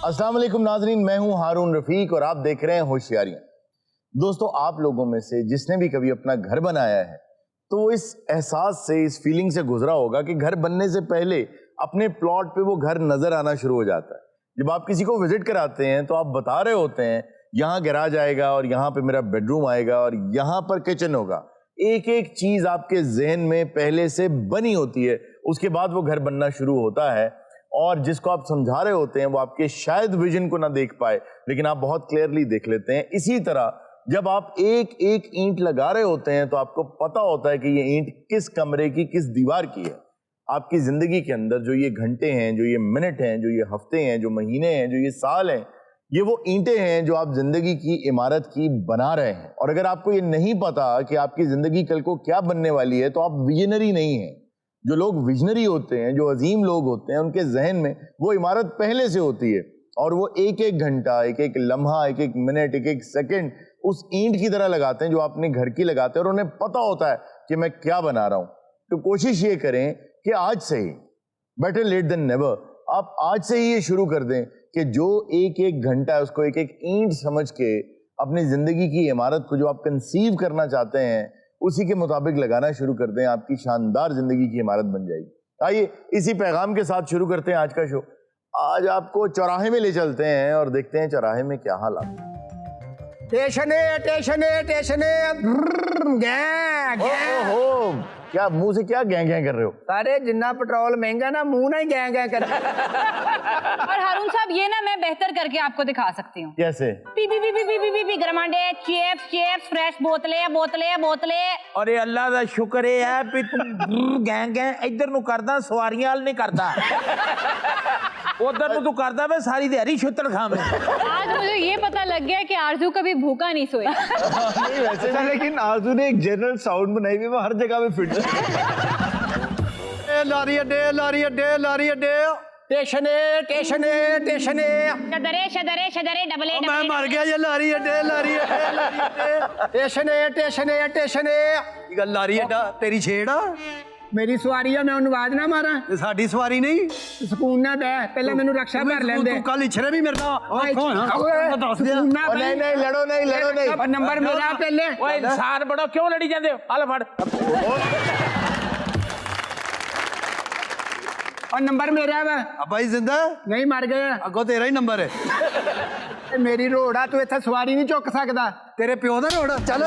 अस्सलाम वालेकुम नाजरीन, मैं हूं हारून रफीक और आप देख रहे हैं होशियारियां। दोस्तों, आप लोगों में से जिसने भी कभी अपना घर बनाया है तो वो इस एहसास से, इस फीलिंग से गुजरा होगा कि घर बनने से पहले अपने प्लॉट पे वो घर नजर आना शुरू हो जाता है। जब आप किसी को विजिट कराते हैं तो आप बता रहे होते हैं यहाँ गैराज आएगा और यहाँ पे मेरा बेडरूम आएगा और यहाँ पर किचन होगा। एक एक चीज आपके जहन में पहले से बनी होती है, उसके बाद वो घर बनना शुरू होता है और जिसको आप समझा रहे होते हैं वो आपके शायद विजन को ना देख पाए, लेकिन आप बहुत क्लियरली देख लेते हैं। इसी तरह जब आप एक एक ईंट लगा रहे होते हैं तो आपको पता होता है कि ये ईंट किस कमरे की, किस दीवार की है। आपकी जिंदगी के अंदर जो ये घंटे हैं, जो ये मिनट हैं, जो ये हफ्ते हैं, जो महीने हैं, जो ये साल हैं, ये वो ईंटें हैं जो आप जिंदगी की इमारत की बना रहे हैं। और अगर आपको ये नहीं पता कि आपकी जिंदगी कल को क्या बनने वाली है तो आप विजनरी नहीं हैं। जो लोग विजनरी होते हैं, जो अजीम लोग होते हैं, उनके जहन में वो इमारत पहले से होती है और वो एक एक घंटा, एक एक लम्हा, एक एक मिनट, एक एक सेकंड उस ईंट की तरह लगाते हैं जो अपने घर की लगाते हैं और उन्हें पता होता है कि मैं क्या बना रहा हूं। तो कोशिश ये करें कि आज से ही, बेटर लेट देन नेवर, आप आज से ही ये शुरू कर दें कि जो एक एक घंटा है उसको एक एक ईंट समझ के अपनी जिंदगी की इमारत को जो आप कंसीव करना चाहते हैं उसी के मुताबिक लगाना शुरू कर दें। आपकी शानदार जिंदगी की इमारत बन जाएगी। आइए इसी पैगाम के साथ शुरू करते हैं आज का शो। आज आपको चौराहे में ले चलते हैं और देखते हैं चौराहे में क्या हालात। स्टेशन स्टेशन क्या मुंह से क्या गैं गैं कर रहे हो? सारे जिन्ना पेट्रोल महंगा ना, मुंह ना ही गैं गैं कर। और हारून साहब, ये ना मैं बेहतर करके आपको दिखा सकती हूँ। कैसे? पी पी पी पी पी पी पी पी गरमांडे, चिप्स चिप्स, फ्रेश बोतलें बोतलें बोतलें। अरे अल्लाह दा शुक्र है कि तू गैं गैं इधर नु करदा, सवारियां वाल नहीं करदा। उधर तू करदा वे सारी दिहाड़ी छुत्तड़ खावे। आज मुझे ये पता लग गया कि आरजू कभी भूखा नहीं सोया। नहीं वैसे ना, लेकिन आरजू ने एक जनरल साउंड बनाई हुई, वो हर जगह में फिट है। लारी अड्डे लारी अड्डे लारी अड्डे, स्टेशन स्टेशन स्टेशन। शदरे शदरे शदरे डबले डबले। मैं मर गया ये लारी अड्डे लारी अड्डे लारी अड्डे, स्टेशन स्टेशन स्टेशन। लारी अड्डा तेरी छेड़ा, मेरी सवारी है, मैं उन्हें आवाज ना मारा। साडी सवारी नहीं, सुकून ना बह, पहले मैनू रक्षा कर लेंदे। तू कल इछरे भी मेरे नहीं नहीं लड़ो नहीं, लड़ो नहीं। नंबर मेरा पहले। ओए इंसान बड़ो, क्यों लड़ी जांदे हो? आल फड़। और नंबर मेरा है भाई जिंदा नहीं, मर गया। अगो तेरा ही नंबर है। मेरी रोड़ा, तू इतना सवारी नहीं चुक सकता। तेरे प्यो दा रोड़ा। चल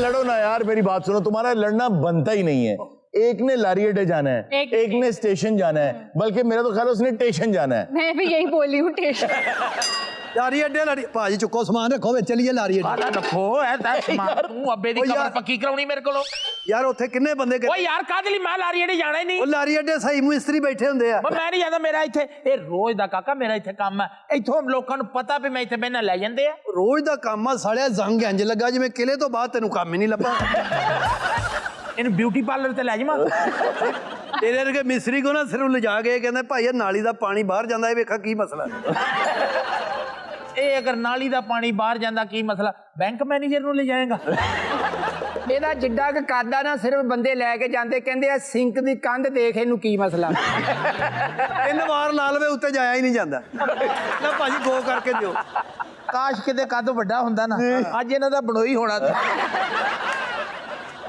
लड़ो ना यार, मेरी बात सुनो, तुम्हारा लड़ना बनता ही नहीं है। एक ने लारी अड्डे जाना है, एक ने स्टेशन जाना है, बल्कि मेरा तो ख्याल है उसने स्टेशन जाना है। मैं भी यही बोली हूँ, स्टेशन। लारी अड्डे लारी भाजी चुको सामान रखो वे, चलिए लारी अड्डे। आला रखो है ता सामान, तू अब्बे दी कबर पक्की कराउनी मेरे कोलों। यार उत्थे किन्ने बंदे ओए यार कादे लई मैं लारी अड्डे जाना ही नहीं। ओ लारी अड्डे सही मिस्त्री बैठे हुंदे आ। मैं नहीं जांदा, मेरा इथे ए रोज दा काका, मेरा इथे काम है। इथों लोकां नूं पता भी मैं इथे बहना ले जांदे आ। रोज दा काम आ सालिया, जंग इंज लगा जिवें किले तो बाद तेनू काम ही नहीं लब्भा। इन ब्यूटी पार्लर ते ले जावां। तेरे वर्गे मिस्त्री को ना सिर्फ ले जा के कहंदे भाई नाली दा पानी बाहर जांदा है, वेखा की मसला। ए अगर नाली दा पानी बाहर जांदा की मसला, बैंक मैनेजर नूं ले जाएगा। ਇਹਦਾ ਜਿੱਡਾ ਕ ਕਰਦਾ ਨਾ, ਸਿਰਫ ਬੰਦੇ ਲੈ ਕੇ ਜਾਂਦੇ, ਕਹਿੰਦੇ ਆ ਸਿੰਕ ਦੀ ਕੰਧ ਦੇਖ ਇਹਨੂੰ ਕੀ ਮਸਲਾ। ਤਿੰਨ ਵਾਰ ਲਾ ਲਵੇ ਉੱਤੇ ਜਾਇਆ ਹੀ ਨਹੀਂ ਜਾਂਦਾ। ਨਾ ਭਾਜੀ ਗੋ ਕਰਕੇ ਦਿਓ। ਕਾਸ਼ ਕਿਤੇ ਕੱਦ ਵੱਡਾ ਹੁੰਦਾ ਨਾ, ਅੱਜ ਇਹਨਾਂ ਦਾ ਬਣੋਈ ਹੋਣਾ ਸੀ।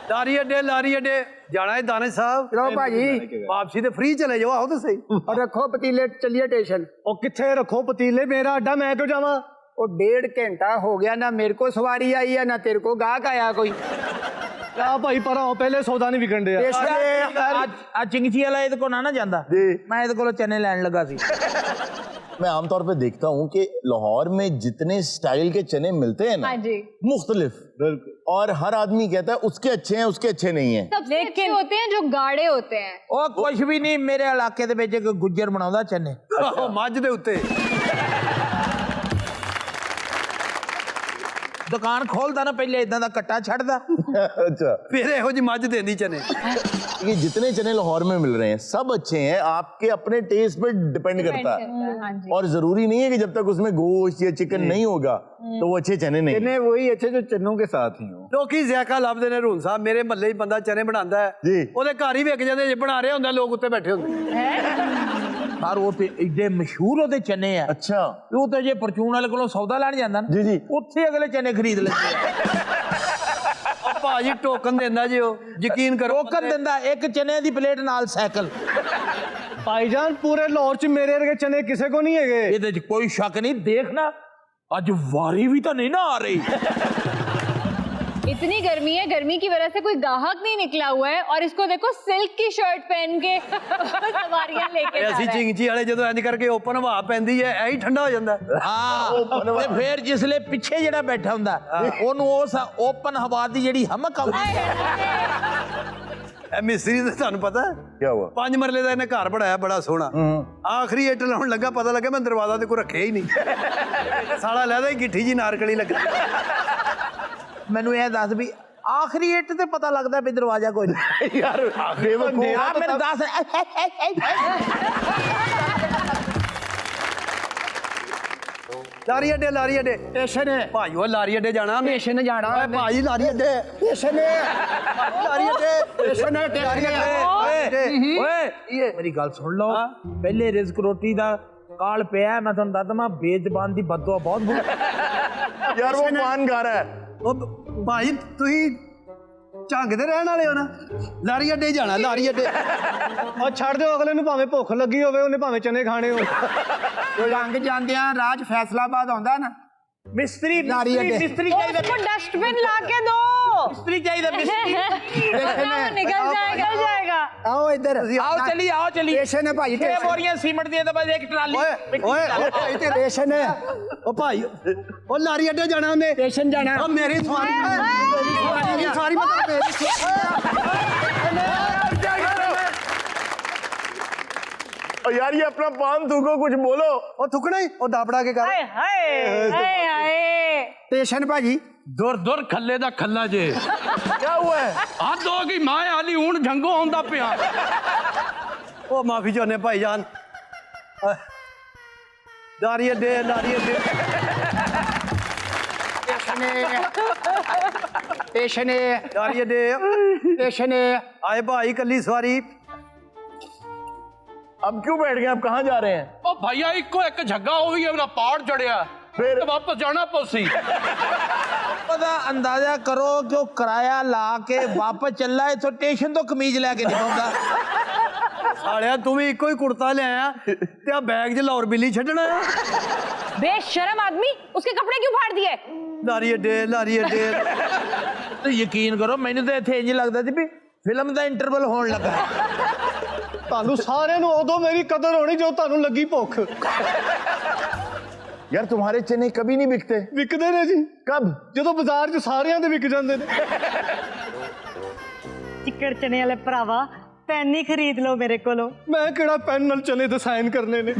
लारी अड्डे जाना है दाने साहब। चलो भाजी, वापसी ते फ्री चले जाओ, आओ तो सही। और रखो पतीले, चलिए स्टेशन। ओ किथे रखो पतीले, मेरा अड्डा, मैं क्यों जावा? और 1.5 घंटा हो गया ना, मेरे को सवारी आई है ना तेरे को गाहक आया कोई। क्या भाई पर आओ, पहले सौदा नहीं विकन दिया। आज चिंगची वाला इहदे को ना जांदा, मैं इहदे कोलों चने लैण लगा सी। मैं आमतौर पे देखता हूँ कि लाहौर में जितने स्टाइल के चने मिलते हैं ना, हाँ जी, मुख्तलिफ, और हर आदमी कहता है उसके अच्छे हैं, उसके अच्छे नहीं हैं। सबसे अच्छे होते हैं जो गाढ़े होते हैं। ओ कुछ भी नहीं, मेरे इलाके दे विच इक गुज्जर बनाउंदा चने। मझ दे उत्ते दुकान खोलदा ना पहले इदां दा कट्टा छड्डदा। अच्छा, फिर एहो जी मझ देंदी चने। ये जितने चने लाहौर में मिल रहे हैं सब अच्छे हैं, आपके अपने टेस्ट पे डिपेंड करता है। हाँ जी। और जरूरी नहीं है कि जब तक उसमें गोश्त या चिकन नहीं होगा तो वो अच्छे चने नहीं। चने वही अच्छे जो चनों के साथ ही हो। ਲੋਕੀ ਜ਼ਾਇਕਾ ਲੱਭਦੇ ਨੇ। ਰੂਨ ਸਾਹਿਬ ਮੇਰੇ ਮਹੱਲੇ 'ਚ ਬੰਦਾ ਚਨੇ ਬਣਾਉਂਦਾ ਹੈ, ਜੀ। ਉਹਦੇ ਘਰ ਹੀ ਵਿਕ ਜਾਂਦੇ, ਜੇ ਬਣਾ ਰਿਹਾ ਹੁੰਦਾ ਲੋਕ ਉੱਤੇ ਬੈਠੇ ਹੁੰਦੇ। यार वो ते एडे मशहूर होते चने है अच्छा वो तो जे परचून वाले कोलों सौदा लैण जांदा ना जी जी उत्थे अगले चने खरीद लेंदे ਉਹ ਭਾਜੀ ਟੋਕਨ ਦਿੰਦਾ ਜੀ ਉਹ ਯਕੀਨ ਕਰੋ टोकन दिंदा एक चने दी प्लेट नाल साइकिल ਭਾਈਜਾਨ ਪੂਰੇ ਲਾਹੌਰ ਚ ਮੇਰੇ ਵਰਗੇ ਚਨੇ ਕਿਸੇ ਕੋ ਨਹੀਂ ਹੈਗੇ ਇਹਦੇ ਚ ਕੋਈ ਸ਼ੱਕ ਨਹੀਂ ਦੇਖਣਾ ਅੱਜ ਵਾਰੀ ਵੀ ਤਾਂ ਨਹੀਂ ਨਾ ਆ ਰਹੀ इतनी गर्मी है, गर्मी की वजह से कोई गाहक नहीं निकला हुआ है और इसको देखो सिल्क की शर्ट पहन के सवारियां लेके जा ਅਸੀਂ रहा है। ਚਿੰਗਚੀ ਵਾਲੇ ਜਦੋਂ ਇੰਜ ਕਰਕੇ ਓਪਨ ਹਵਾ ਪੈਂਦੀ ਹੈ ਐ ਹੀ ਠੰਡਾ ਹੋ ਜਾਂਦਾ ਹਾਂ ਤੇ ਫੇਰ ਜਿਸਲੇ ਪਿੱਛੇ ਜਿਹੜਾ ਬੈਠਾ ਹੁੰਦਾ ਉਹਨੂੰ ਉਸ ਓਪਨ ਹਵਾ ਦੀ ਜਿਹੜੀ ਹਮਕ ਆਉਂਦੀ ਇਹ ਮਿਸਤਰੀ ਦਾ ਤੁਹਾਨੂੰ ਪਤਾ ਹੈ क्या हुआ 5 ਮਰਲੇ ਦਾ ਇਹਨੇ ਘਰ ਬਣਾਇਆ ਬੜਾ ਸੋਹਣਾ ਆਖਰੀ ਇੱਟ ਲਾਉਣ ਲੱਗਾ ਪਤਾ ਲੱਗਾ ਮੈਂ ਦਰਵਾਜ਼ਾ ਤੇ ਕੋਈ ਰੱਖਿਆ ਹੀ ਨਹੀਂ ਸਾਲਾ ਲੈਦਾ ਹੀ ਗਿੱਠੀ ਜੀ ਨਾਰਕਲੀ ਲੱਗਾ ਮੈਨੂੰ ਇਹ ਦੱਸ ਵੀ ਆਖਰੀ ਇੱਟ ਤੇ ਪਤਾ ਲੱਗਦਾ ਵੀ ਦਰਵਾਜ਼ਾ ਕੋਈ ਨਹੀਂ यार बेवकूफ ਆ ਮੈਨੂੰ ਦੱਸ ਲਾਰੀ ਅੱਡੇ ਸਟੇਸ਼ਨ ਹੈ ਭਾਈ ਉਹ ਲਾਰੀ ਅੱਡੇ ਜਾਣਾ ਸਟੇਸ਼ਨ ਜਾਣਾ ਓਏ ਭਾਈ ਲਾਰੀ ਅੱਡੇ ਸਟੇਸ਼ਨ ਹੈ ਲਾਰੀ ਅੱਡੇ ਸਟੇਸ਼ਨ ਹੈ ਲਾਰੀ ਸਟੇਸ਼ਨ ਅੱਡੇ ਓਏ ਮੇਰੀ ਗੱਲ ਸੁਣ ਲਓ ਪਹਿਲੇ ਰਿਜ਼ਕ ਰੋਟੀ ਦਾ ਕਾਲ ਪਿਆ ਮੈਂ ਤੁਹਾਨੂੰ ਦੱਸਦਾ ਮੈਂ ਬੇਜ਼ਬਾਨ ਦੀ ਬਦਦੁਆ ਬਹੁਤ ਬੁਰੀ यार वो पान गा रहा है ਉਹ ਭਾਈ ਤੁਸੀਂ ਝੰਗ ਦੇ ਰਹਿਣ ਵਾਲੇ ਹੋ ਨਾ ਲਾਰੀ ਅੱਡੇ ਜਾਣਾ ਲਾਰੀ ਅੱਡੇ ਉਹ ਛੱਡ ਦਿਓ ਅਗਲੇ ਨੂੰ ਭਾਵੇਂ ਭੁੱਖ ਲੱਗੀ ਹੋਵੇ ਉਹਨੇ ਭਾਵੇਂ ਚਨੇ ਖਾਣੇ ਹੋਣ ਲੰਘ ਜਾਂਦਿਆਂ ਰਾਜ ਫੈਸਲਾਬਾਦ ਆਉਂਦਾ ਨਾ ਮਿਸਤਰੀ ਲਾਰੀ ਅੱਡੇ। ਮਿਸਤਰੀ तो ਚਾਹੀਦਾ उसको डस्टबिन ला के दो ਮਿਸਤਰੀ ਚਾਹੀਦਾ ਮਿਸਤਰੀ वरना वो निकल जाएगा ਆਓ ਇੱਧਰ ਆਓ ਚਲੀ ਸਟੇਸ਼ਨ ਹੈ ਭਾਈ 6 ਬੋਰੀਆਂ ਸੀਮੈਂਟ ਦੀਆਂ ਤਾਂ ਬਸ ਇੱਕ ਟਰਾਲੀ ਓਏ ਓਏ ਇੱਥੇ ਸਟੇਸ਼ਨ ਹੈ ਉਹ ਭਾਈ ਉਹ ਲਾਰੀ ਅੱਡੇ ਜਾਣਾ ਉਹਨੇ ਸਟੇਸ਼ਨ ਜਾਣਾ ਉਹ ਮੇਰੀ ਸਵਾਰੀ ਮੇਰੀ ਸਵਾਰੀ ਮਤਲਬ और यार ये अपना पान थूको कुछ बोलो ਉਹ ਥੁਕਣਾ ਹੀ ਉਹ ਦਾਪੜਾ ਕੇ ਕਰ हाय हाय हाय हाय ਸਟੇਸ਼ਨ ਭਾਜੀ ਦੁਰ ਦੁਰ ਖੱਲੇ ਦਾ ਖੱਲਾ ਜੇ क्या हुआ है ਹੱਦ ਹੋ ਗਈ ਮਾਂ ਆਲੀ ਹੁਣ ਜੰਗੋ ਆਉਂਦਾ ਪਿਆ ਉਹ ਮਾਫੀ ਚਾਹੁੰਦੇ ਭਾਈ ਜਾਨ ਲਾਰੀ ਅੱਡੇ ਸਟੇਸ਼ਨ ਹੈ ਲਾਰੀ ਅੱਡੇ ਸਟੇਸ਼ਨ ਹੈ ਆਏ ਭਾਈ ਕੱਲੀ ਸਵਾਰੀ अब क्यों बैठ गए आप कहाँ जा रहे हैं ਉਹ ਭਈਆ ਇੱਕੋ ਇੱਕ ਝੱਗਾ ਉਹ ਵੀ ਮੇਰਾ ਪਾੜ ਚੜਿਆ ਫਿਰ? ਤੇ ਵਾਪਸ ਜਾਣਾ ਪਉਸੀ ਉਹਦਾ ਅੰਦਾਜ਼ਾ ਕਰੋ ਕਿ ਉਹ ਕਿਰਾਇਆ ਲਾ ਕੇ ਵਾਪਸ ਚੱਲਾ ਇਥੋਂ ਸਟੇਸ਼ਨ ਤੋਂ ਕਮੀਜ਼ ਲੈ ਕੇ ਨਹੀਂ ਪਾਉਂਦਾ ਸਾਲਿਆ ਤੂੰ ਵੀ ਇੱਕੋ ਹੀ ਕੁੜਤਾ ਲਿਆਇਆ ਤੇ ਆ ਬੈਗ 'ਚ ਲਾਹੌਰ ਬਿੱਲੀ ਛੱਡਣਾ ਆ बेशरम आदमी उसके कपड़े क्यों फाड़ दिए ਲਾਰੀ ਅੱਡੇ ਤੇ ਯਕੀਨ ਕਰੋ ਮੈਨੂੰ ਤਾਂ ਇੱਥੇ ਇੰਜ ਲੱਗਦਾ ਸੀ ਵੀ ਫਿਲਮ ਦਾ ਇੰਟਰਵਲ ਹੋਣ ਲੱਗਾ ਤੁਹਾਨੂੰ ਸਾਰਿਆਂ ਨੂੰ ਉਦੋਂ ਮੇਰੀ ਕਦਰ ਹੋਣੀ ਜਦੋਂ ਤੁਹਾਨੂੰ ਲੱਗੀ ਭੁੱਖ यार तुम्हारे चने कभी नहीं बिकते ਵਿਕਦੇ ਨੇ ਜੀ कब ਜਦੋਂ ਬਾਜ਼ਾਰ 'ਚ ਸਾਰਿਆਂ ਦੇ ਵਿਕ ਜਾਂਦੇ ਨੇ ਚਿੱਕੜ ਚਨੇ ਵਾਲੇ ਭਰਾਵਾ ਪੈਨ ਹੀ ਖਰੀਦ ਲਓ ਮੇਰੇ ਕੋਲੋਂ ਮੈਂ ਕਿਹੜਾ ਪੈਨ ਨਾਲ ਚਨੇ ਦੇ ਸਾਈਨ ਕਰਨੇ ਨੇ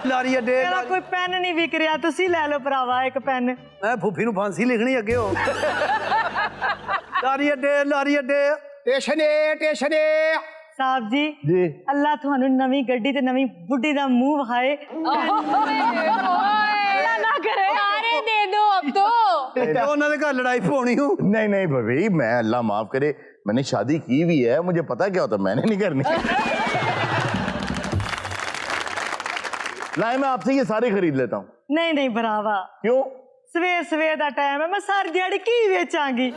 ਲਾਰੀ ਅੱਡੇ ਮੇਰਾ ਕੋਈ ਪੈਨ ਨਹੀਂ ਵਿਕ ਰਿਹਾ ਤੁਸੀਂ ਲੈ ਲਓ ਭਰਾਵਾ ਇੱਕ ਪੈਨ ਮੈਂ ਫੁੱਫੀ ਨੂੰ ਫਾਂਸੀ ਲਿਖਣੀ ਅੱਗੇ ਹੋ ਲਾਰੀ ਅੱਡੇ ਸਟੇਸ਼ਨ ਹੈ ਸਟੇਸ਼ਨ ਹੈ ਸਾਹਿਬ ਜੀ जी ਅੱਲਾ ਤੁਹਾਨੂੰ ਨਵੀਂ ਗੱਡੀ ਤੇ ਨਵੀਂ ਬੁੱਢੀ ਦਾ ਮੂੰਹ ਵਿਖਾਏ ऐसा ना करे अरे दे दो अब तो ਤੇ ਉਹਨਾਂ ਦੇ ਘਰ ਲੜਾਈ ਪਾਉਣੀ ਹੋ नहीं नहीं भाई मैं अल्लाह माफ करे मैंने शादी की भी है मुझे पता क्या होता मैंने नहीं करनी लाए मैं आपसे ये सारे खरीद लेता हूँ ਨਹੀਂ ਨਹੀਂ ਭਰਾਵਾ क्यों ਸਵੇਰ ਦਾ ਟਾਈਮ ਹੈ ਮੈਂ ਸਾਰੀ ਦਿਹਾੜੀ ਕੀ ਵੇਚਾਂਗੀ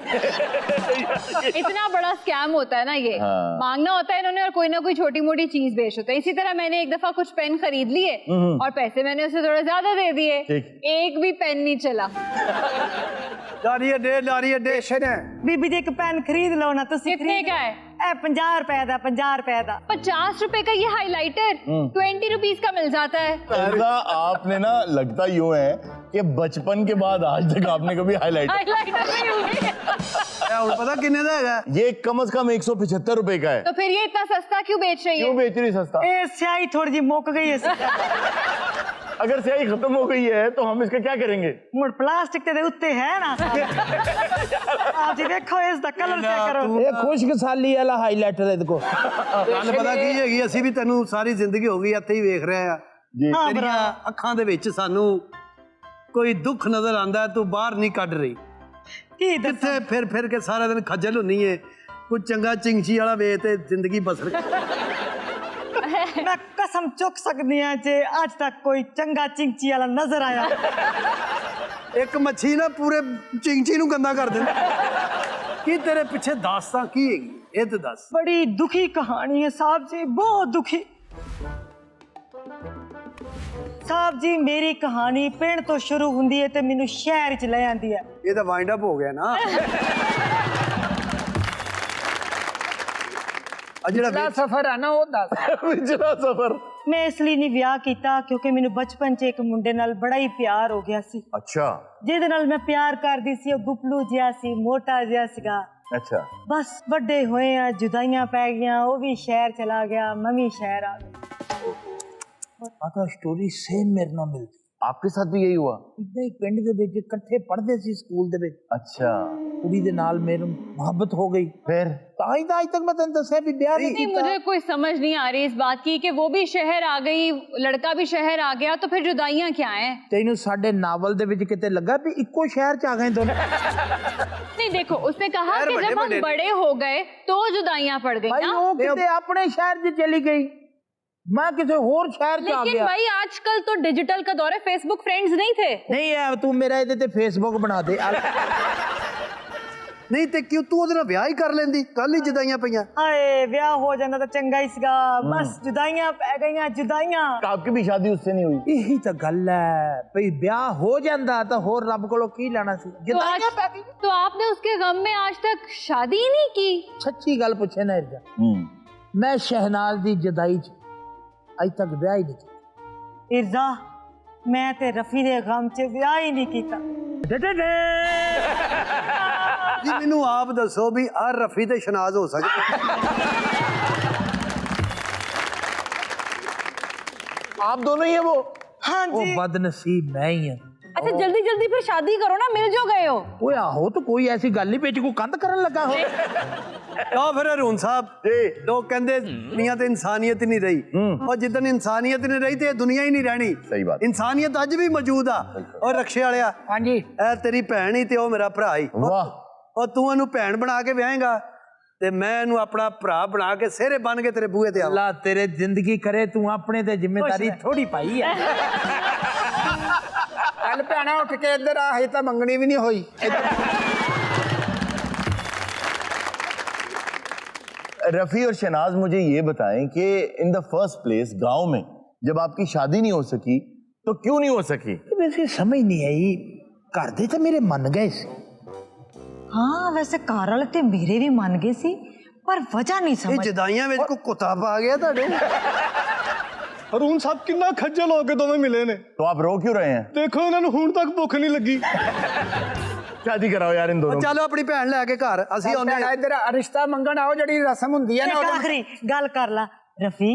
इतना बड़ा स्कैम होता है ना ये हाँ। मांगना होता है इन्होंने और कोई ना कोई छोटी मोटी चीज बेच होता है इसी तरह मैंने एक दफा कुछ पेन खरीद लिए और पैसे मैंने उसे थोड़ा ज्यादा दे दिए ठीक। एक भी पेन नहीं चला ਲਾਰੀ ਅੱਡੇ ਸਟੇਸ਼ਨ ਹੈ ਬੀਬੀ ਜੀ ਇੱਕ ਪੈਨ ਖਰੀਦ ਲਓ ਨਾ ਤੁਸੀਂ कितने ਖਰੀਦ का है ਇਹ 50 ਰੁਪਏ ਦਾ 50 ਰੁਪਏ ਦਾ 50 रुपए का ये हाइलाइटर 20 रुपीज का मिल जाता है ऐसा आपने ना लगता यूं है कि बचपन के बाद आज तक आपने कभी हाईलाइट हाइलाइटर नहीं हुई ਇਹ ਹੁਣ पता किन्ने ਦਾ ਹੈਗਾ ये कम से कम 175 रुपए का है तो फिर ये इतना सस्ता क्यों बेच रही क्यों है बेच रही सस्ता ਇਹ ਸਿਆਹੀ ਥੋੜੀ ਜਿਹੀ ਮੁੱਕ ਗਈ ਹੈ अगर स्याही खत्म हो गई है तो हम इसका क्या करेंगे ਮੁੜ ਪਲਾਸਟਿਕ ਤੇ ਦੇ ਉੱਤੇ ਹੈ ਨਾ ਆਪ ਜੀ ਦੇਖੋ ਇਸ ਦਾ ਕਲਰ ਚੈੱਕ ਕਰੋ ਇਹ ਖੁਸ਼ਕਸਾਲੀ ਵਾਲਾ ਹਾਈਲਾਈਟਰ ਇਹਦੇ ਕੋ ਗੱਲ ਪਤਾ ਕੀ ਹੈਗੀ ਅਸੀਂ ਵੀ ਤੈਨੂੰ ਸਾਰੀ ਜ਼ਿੰਦਗੀ ਹੋ ਗਈ ਇੱਥੇ ਹੀ ਵੇਖ ਰਹੇ ਆ जी ਹਾਂ ਤੇਰੀਆਂ ਭਰਾ ਅੱਖਾਂ ਦੇ ਵਿੱਚ ਸਾਨੂੰ ਕੋਈ ਦੁੱਖ ਨਜ਼ਰ ਆਂਦਾ ਹੈ, ਤੂੰ ਬਾਹਰ ਨਹੀਂ ਕੱਢ ਰਹੀ ਕੀ ਦੱਸਾਂ ਕਿੱਥੇ ਫਿਰ ਕੇ ਸਾਰਾ ਦਿਨ ਖੱਜਲ ਹੁੰਨੀ ਏ ਕੋਈ ਚੰਗਾ ਚਿੰਗਚੀ ਵਾਲਾ ਵੇਚ ਤੇ ਜ਼ਿੰਦਗੀ ਬਸਰ मैं कसम चुक सकती हाँ जे आज तक कोई चंगा चिंची वाला नजर आया ਇੱਕ ਮੱਛੀ ਨਾ ਪੂਰੇ ਚਿੰਚੀ ਨੂੰ ਗੰਦਾ ਕਰ ਦਿੰਦਾ ਕੀ ਤੇਰੇ ਪਿੱਛੇ ਦਾਸਤਾਂ ਕੀ ਹੈਗੀ ਇਹ ਤੇ ਦੱਸ बड़ी दुखी कहानी है साहब जी, बहुत दुखी। साहब जी मेरी कहानी पिंड तो शुरू हुंदी है ते मैनू शहर च ले आंदी है। ਇਹ ਤਾਂ ਵਾਈਂਡ ਅਪ ਹੋ ਗਿਆ ਨਾ ਆ ਜਿਹੜਾ ਸਫਰ ਆ ਨਾ ਉਹ ਦੱਸ पिछला सफर। मैं इसलिए नहीं विआह कीता क्योंकि मैनू बचपन च एक मुंडे नाल बड़ा ही प्यार हो गया सी। अच्छा ਜਿਹਦੇ ਨਾਲ ਮੈਂ ਪਿਆਰ ਕਰਦੀ ਸੀ ਉਹ ਗੁਪਲੂ ਜਿਹਾ ਸੀ, ਮੋਟਾ ਜਿਹਾ ਸੀਗਾ। अच्छा ਬਸ ਵੱਡੇ ਹੋਏ ਆ, ਜੁਦਾਈਆਂ ਪੈ ਗਈਆਂ, ਉਹ ਵੀ ਸ਼ਹਿਰ ਚਲਾ ਗਿਆ, ਮੈਂ ਵੀ ਸ਼ਹਿਰ ਆ ਗਈ। ਆਹ ਸਟੋਰੀ ਸੇਮ ਮੇਰੇ ਨਾਲ ਮਿਲਦੀ आपके साथ भी यही हुआ? ਇਦਾਂ ਹੀ ਪਿੰਡ ਦੇ ਵਿੱਚ ਇਕੱਠੇ ਪੜ੍ਹਦੇ ਸੀ ਸਕੂਲ ਦੇ ਵਿੱਚ अच्छा ਕੁੜੀ ਦੇ ਨਾਲ ਮੈਨੂੰ ਮੁਹੱਬਤ ਹੋ ਗਈ फिर ਤਾਂ ਹੀ ਤਾਂ ਅੱਜ ਤੱਕ ਮੈਂ ਤੈਨੂੰ ਦੱਸਿਆ ਵੀ ਵਿਆਹ ਨਹੀਂ नहीं ਕੀਤਾ मुझे कोई समझ नहीं आ रही इस बात की कि वो भी शहर आ गई, लड़का भी शहर आ गया, तो फिर जुदाइयां क्या हैं? ਤੈਨੂੰ ਸਾਡੇ ਨਾਵਲ ਦੇ ਵਿੱਚ ਕਿਤੇ ਲੱਗਾ ਵੀ ਇੱਕੋ ਸ਼ਹਿਰ ਚ ਆ ਗਏ ਦੋਨੇ नहीं देखो उसने कहा शहर कि बड़े जब हम बड़े बड़े हो गए तो जुदाइयां पड़ गई ਭਾਈ ना। ਉਹ ਕਿਤੇ ਆਪਣੇ ਸ਼ਹਿਰ 'ਚ ਚਲੀ ਗਈ, ਮੈਂ ਕਿਸੇ ਹੋਰ ਸ਼ਹਿਰ 'ਚ ਆ लेकिन ਗਿਆ। भाई आजकल तो डिजिटल का दौर है, फेसबुक फ्रेंड्स नहीं थे। ਨਹੀਂ ਐ ਤੂੰ ਮੇਰਾ ਇਹਦੇ ਤੇ ਫੇਸਬੁੱਕ ਬਣਾ ਦੇ ਨਹੀਂ ਤੇ ਕਿਉਂ ਤੂੰ ਉਹਦੇ ਨਾਲ ਵਿਆਹ ਹੀ ਕਰ ਲੈਂਦੀ ਕੱਲ ਹੀ ਜਦਾਈਆਂ ਪਈਆਂ ਹਾਏ ਵਿਆਹ ਹੋ ਜਾਂਦਾ ਤਾਂ ਚੰਗਾ ਹੀ ਸੀਗਾ। ਬਸ ਜੁਦਾਈਆਂ ਪੈ ਗਈਆਂ, ਜੁਦਾਈਆਂ। आपकी भी शादी उससे नहीं हुई? ਇਹੀ ਤਾਂ ਗੱਲ ਹੈ ਭਈ ਵਿਆਹ ਹੋ ਜਾਂਦਾ ਤਾਂ ਹੋਰ ਰੱਬ ਕੋਲੋਂ ਕੀ ਲੈਣਾ ਸੀ ਜਦਾਈਆਂ ਪੈ ਗਈ। तो आपने उसके गम में आज तक शादी ही नहीं की? ਸੱਚੀ ਗੱਲ ਪੁੱਛੇ ਨਾ ਇਰਜਾ, ਮੈਂ ਸ਼ਹਿਨਾਜ਼ ਦੀ ਜਦਾਈ 'ਚ ਅੱਜ ਤੱਕ ਵਿਆਹ ਹੀ ਨਹੀਂ ਕੀਤਾ। ਇਰਜ਼ਾ ਮੈਂ ਤੇ ਰਫੀ ਦੇ ਗਮ 'ਚ ਵਿਆਹ ਹੀ ਨਹੀਂ ਕੀਤਾ। ਜੀ ਮੈਨੂੰ ਆਪ ਦੱਸੋ ਵੀ ਆ ਰਫੀ ਤੇ ਸ਼ਨਾਜ਼ ਹੋ ਸਕਦੇ आप दोनों ही है वो? हाँ ਉਹ जी ਬਦਨਸੀਬ ਮੈਂ ਹੀ ਹਾਂ। अच्छा जल्दी जल्दी फिर शादी करो ना, मिल जो गए हो। ਓਏ ਆਹੋ ਤਾਂ ਕੋਈ ਐਸੀ ਗੱਲ ਨਹੀਂ ਵਿੱਚ ਕੋਈ ਕੰਧ ਕਰਨ ਲੱਗਾ ਹੋ ਆ ਫਿਰ ਹਰੂਨ ਸਾਹਿਬ ਲੋਕ ਕਹਿੰਦੇ ਦੁਨੀਆ ਤੇ ਇਨਸਾਨੀਅਤ ਨਹੀਂ ਰਹੀ ਔਰ ਜਿੱਦਣ ਇਨਸਾਨੀਅਤ ਨਹੀਂ ਰਹੀ ਤੇ ਇਹ ਦੁਨੀਆ ਹੀ ਨਹੀਂ ਰਹਿਣੀ ਸਹੀ ਬਾਤ। ਇਨਸਾਨੀਅਤ ਅੱਜ ਵੀ ਮੌਜੂਦ ਆ ਔਰ ਰਕਸ਼ੇ ਵਾਲਿਆ ਹਾਂਜੀ ਇਹ ਤੇਰੀ ਭੈਣ ਹੀ ਤੇ ਉਹ ਮੇਰਾ ਭਰਾ ਹੀ वाह ਔਰ ਤੂੰ ਇਹਨੂੰ ਭੈਣ ਬਣਾ ਕੇ ਵਿਆਹੇਗਾ ਤੇ ਮੈਂ ਇਹਨੂੰ ਆਪਣਾ ਭਰਾ ਬਣਾ ਕੇ ਸਿਹਰੇ ਬਣ ਕੇ ਤੇਰੇ ਬੂਹੇ ਤੇ ਆਵਾਂ ਅੱਲਾ ਤੇਰੇ ਜ਼ਿੰਦਗੀ ਕਰੇ ਤੂੰ ਆਪਣੇ ਤੇ ਜ਼ਿੰਮੇਵਾਰੀ ਥੋੜੀ ਪਾਈ ਹੈ ਚੱਲ ਭੈਣਾ ਉੱਠ ਕੇ ਇੱਧਰ ਆ, ਹਜੇ ਤਾਂ ਮੰਗਣੀ ਵੀ ਨਹੀਂ ਹੋਈ। रफी और शहनाज मुझे ये बताएं कि इन द फर्स्ट प्लेस गांव में जब आपकी शादी नहीं हो सकी तो क्यों नहीं हो सकी? ਵੈਸੇ ਸਮਝ ਨਹੀਂ ਆਈ, ਘਰ ਦੇ ਤਾਂ ਮੇਰੇ ਮੰਨ ਗਏ ਸੀ। ਹਾਂ ਵੈਸੇ ਘਰ ਵਾਲੇ ਤੇ ਮੇਰੇ ਵੀ ਮੰਨ ਗਏ ਸੀ ਪਰ ਵਜ੍ਹਾ ਨਹੀਂ ਇਹ ਸਮਝ। ਜਦਾਈਆਂ ਵਿੱਚ ਕੋਈ ਕੁੱਤਾ ਪਾ ਗਿਆ ਤੁਹਾਡੇ ਹਰੂਨ ਸਾਹਿਬ ਕਿੰਨਾ ਖੱਜਲ ਹੋ ਕੇ ਦੋਵੇਂ ਮਿਲੇ ਨੇ। तो आप रो क्यों रहे हैं? ਦੇਖੋ ਇਹਨਾਂ ਨੂੰ ਹੁਣ ਤੱਕ ਭੁੱਖ ਨਹੀਂ ਲੱਗੀ। शादी कराओ यार इन दोनों की। ਚਲੋ ਆਪਣੀ ਭੈਣ ਲੈ ਕੇ ਘਰ ਅਸੀਂ ਆਉਂਦੇ ਭੈਣਾ ਹਾਂ ਇੱਧਰ ਰਿਸ਼ਤਾ ਮੰਗਣ ਆਓ, ਜਿਹੜੀ ਰਸਮ ਹੁੰਦੀ ਹੈ ਨਾ ਇੱਕ ਉਹਦੇ ਆਖਰੀ ਗੱਲ ਕਰ ਲਾ ਰਫੀ,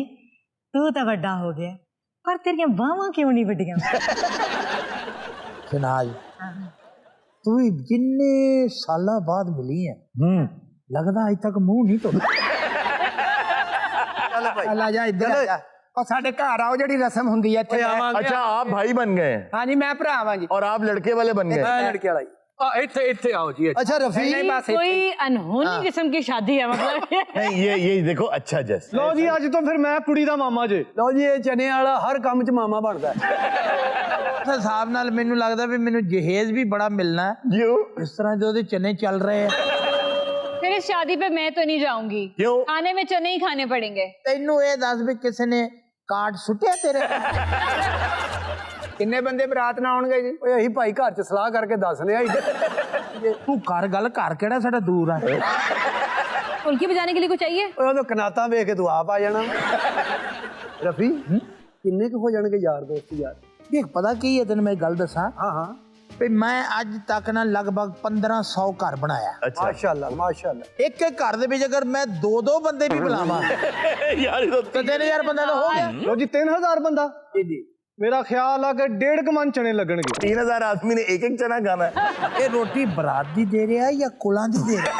ਤੂੰ ਤਾਂ ਵੱਡਾ ਹੋ ਗਿਆ ਪਰ ਤੇਰੀਆਂ ਬਾਹਾਂ ਕਿਉਂ ਨਹੀਂ ਵੱਡੀਆਂ? ਸ਼ਨਾਜ਼ ਤੂੰ ਵੀ ਜਿੰਨੇ ਸਾਲਾਂ ਬਾਅਦ ਮਿਲੀ ਹੈ ਲੱਗਦਾ ਅਜ ਤੱਕ ਮੂੰਹ ਨਹੀਂ ਧੋਤਾ। ਚੱਲ ਭਾਈ ਚੱਲ ਆ ਜਾ ਇੱਧਰ ਆ ਜਾ। ਉਹ ਸਾਡੇ ਘਰ ਆਓ, ਜਿਹੜੀ ਰਸਮ ਹੁੰਦੀ ਹੈ ਇੱਥੇ। ਓਏ ਆਵਾਂਗੇ अच्छा आप भाई बन गए हैं ਹਾਂਜੀ ਮੈਂ ਭਰਾ ਵਾਂ ਜੀ। और आप लड़के वाले बन गए। ਮੈਂ ਲੜਕੇ ਵਾਲਾ ਹੀ ਇੱਥੇ ਇੱਥੇ ਆਓ ਜੀ ਅੱਛਾ ਰਫੀ नहीं, बस कोई अनहोनी किस्म की शादी है मतलब। नहीं ये देखो अच्छा जैसे ਲਓ ਜੀ ਅੱਜ ਤੋਂ ਫਿਰ ਮੈਂ ਕੁੜੀ ਦਾ ਮਾਮਾ ਜੇ। ਲਓ ਜੀ ਇਹ ਚਨੇ ਵਾਲਾ ਹਰ ਕੰਮ 'ਚ ਮਾਮਾ ਬਣਦਾ ਉਸ ਹਿਸਾਬ ਨਾਲ ਮੈਨੂੰ ਲੱਗਦਾ ਵੀ ਮੈਨੂੰ ਜਹੇਜ਼ ਵੀ ਬੜਾ ਮਿਲਣਾ ਹੈ। क्यों? ਇਸ ਤਰ੍ਹਾਂ ਜੋ ਉਹਦੇ ਚਨੇ ਚੱਲ ਰਹੇ ਆ। फिर इस शादी पे मैं तो नहीं जाऊंगी। क्यों? खाने में चने ही खाने पड़ेंगे। ਤੈਨੂੰ ਇਹ ਦੱਸ ਵੀ ਕਿਸੇ ਨੇ ਕਾਰਡ ਸੁੱਟਿਆ ਤੇਰੇ? ਕਿੰਨੇ ਬੰਦੇ ਬਰਾਤ ਨਾਲ ਆਉਣਗੇ ਜੀ? ਓਏ ਅਸੀਂ ਭਾਈ ਘਰ 'ਚ ਸਲਾਹ ਕਰਕੇ ਦੱਸਨੇ ਆ ਤੂੰ ਕਰ ਗੱਲ, ਘਰ ਕਿਹੜਾ ਸਾਡਾ ਦੂਰ ਆ। उनकी बजाने के लिए कुछ चाहिए? ਓਏ ਉਹ ਕਨਾਤਾਂ ਵੇਖ ਕੇ ਤੂੰ ਆਪ ਆ ਜਾਣਾ ਰਫੀ ਕਿੰਨੇ ਕੁ ਹੋ ਜਾਣਗੇ ਯਾਰ ਦੋਸਤ ਯਾਰ? ਦੇਖ ਪਤਾ ਕੀ ਹੈ ਤੈਨੂੰ ਮੈਂ ਗੱਲ ਦੱਸਾਂ ਹਾਂ ਹਾਂ ਵੀ ਮੈਂ ਅੱਜ ਤੱਕ ਨਾ ਲਗਭਗ 1500 ਘਰ ਬਣਾਇਆ। अच्छा ਮਾਸ਼ਾਅੱਲਾ ਮਾਸ਼ਾਅੱਲਾ ਇੱਕ ਇੱਕ ਘਰ ਦੇ ਵਿੱਚ ਅਗਰ ਮੈਂ ਦੋ ਬੰਦੇ ਵੀ ਬੁਲਾਵਾਂ यार ये तो ਤਾਂ 3000 ਬੰਦਾ ਤਾਂ ਹੋ ਗਿਆ। ਲਓ ਜੀ 3000 ਬੰਦਾ। ਮੇਰਾ ਖਿਆਲ ਆ ਕਿ 1.5 ਮਣ ਚਣੇ ਲੱਗਣਗੇ। 3000 आदमी ने एक चना खाना है। ਇਹ ਰੋਟੀ ਬਰਾਤ ਦੀ ਦੇ ਰਿਹਾ ਜਾਂ ਕੁਲਾਂ ਦੀ ਦੇ ਰਿਹਾ?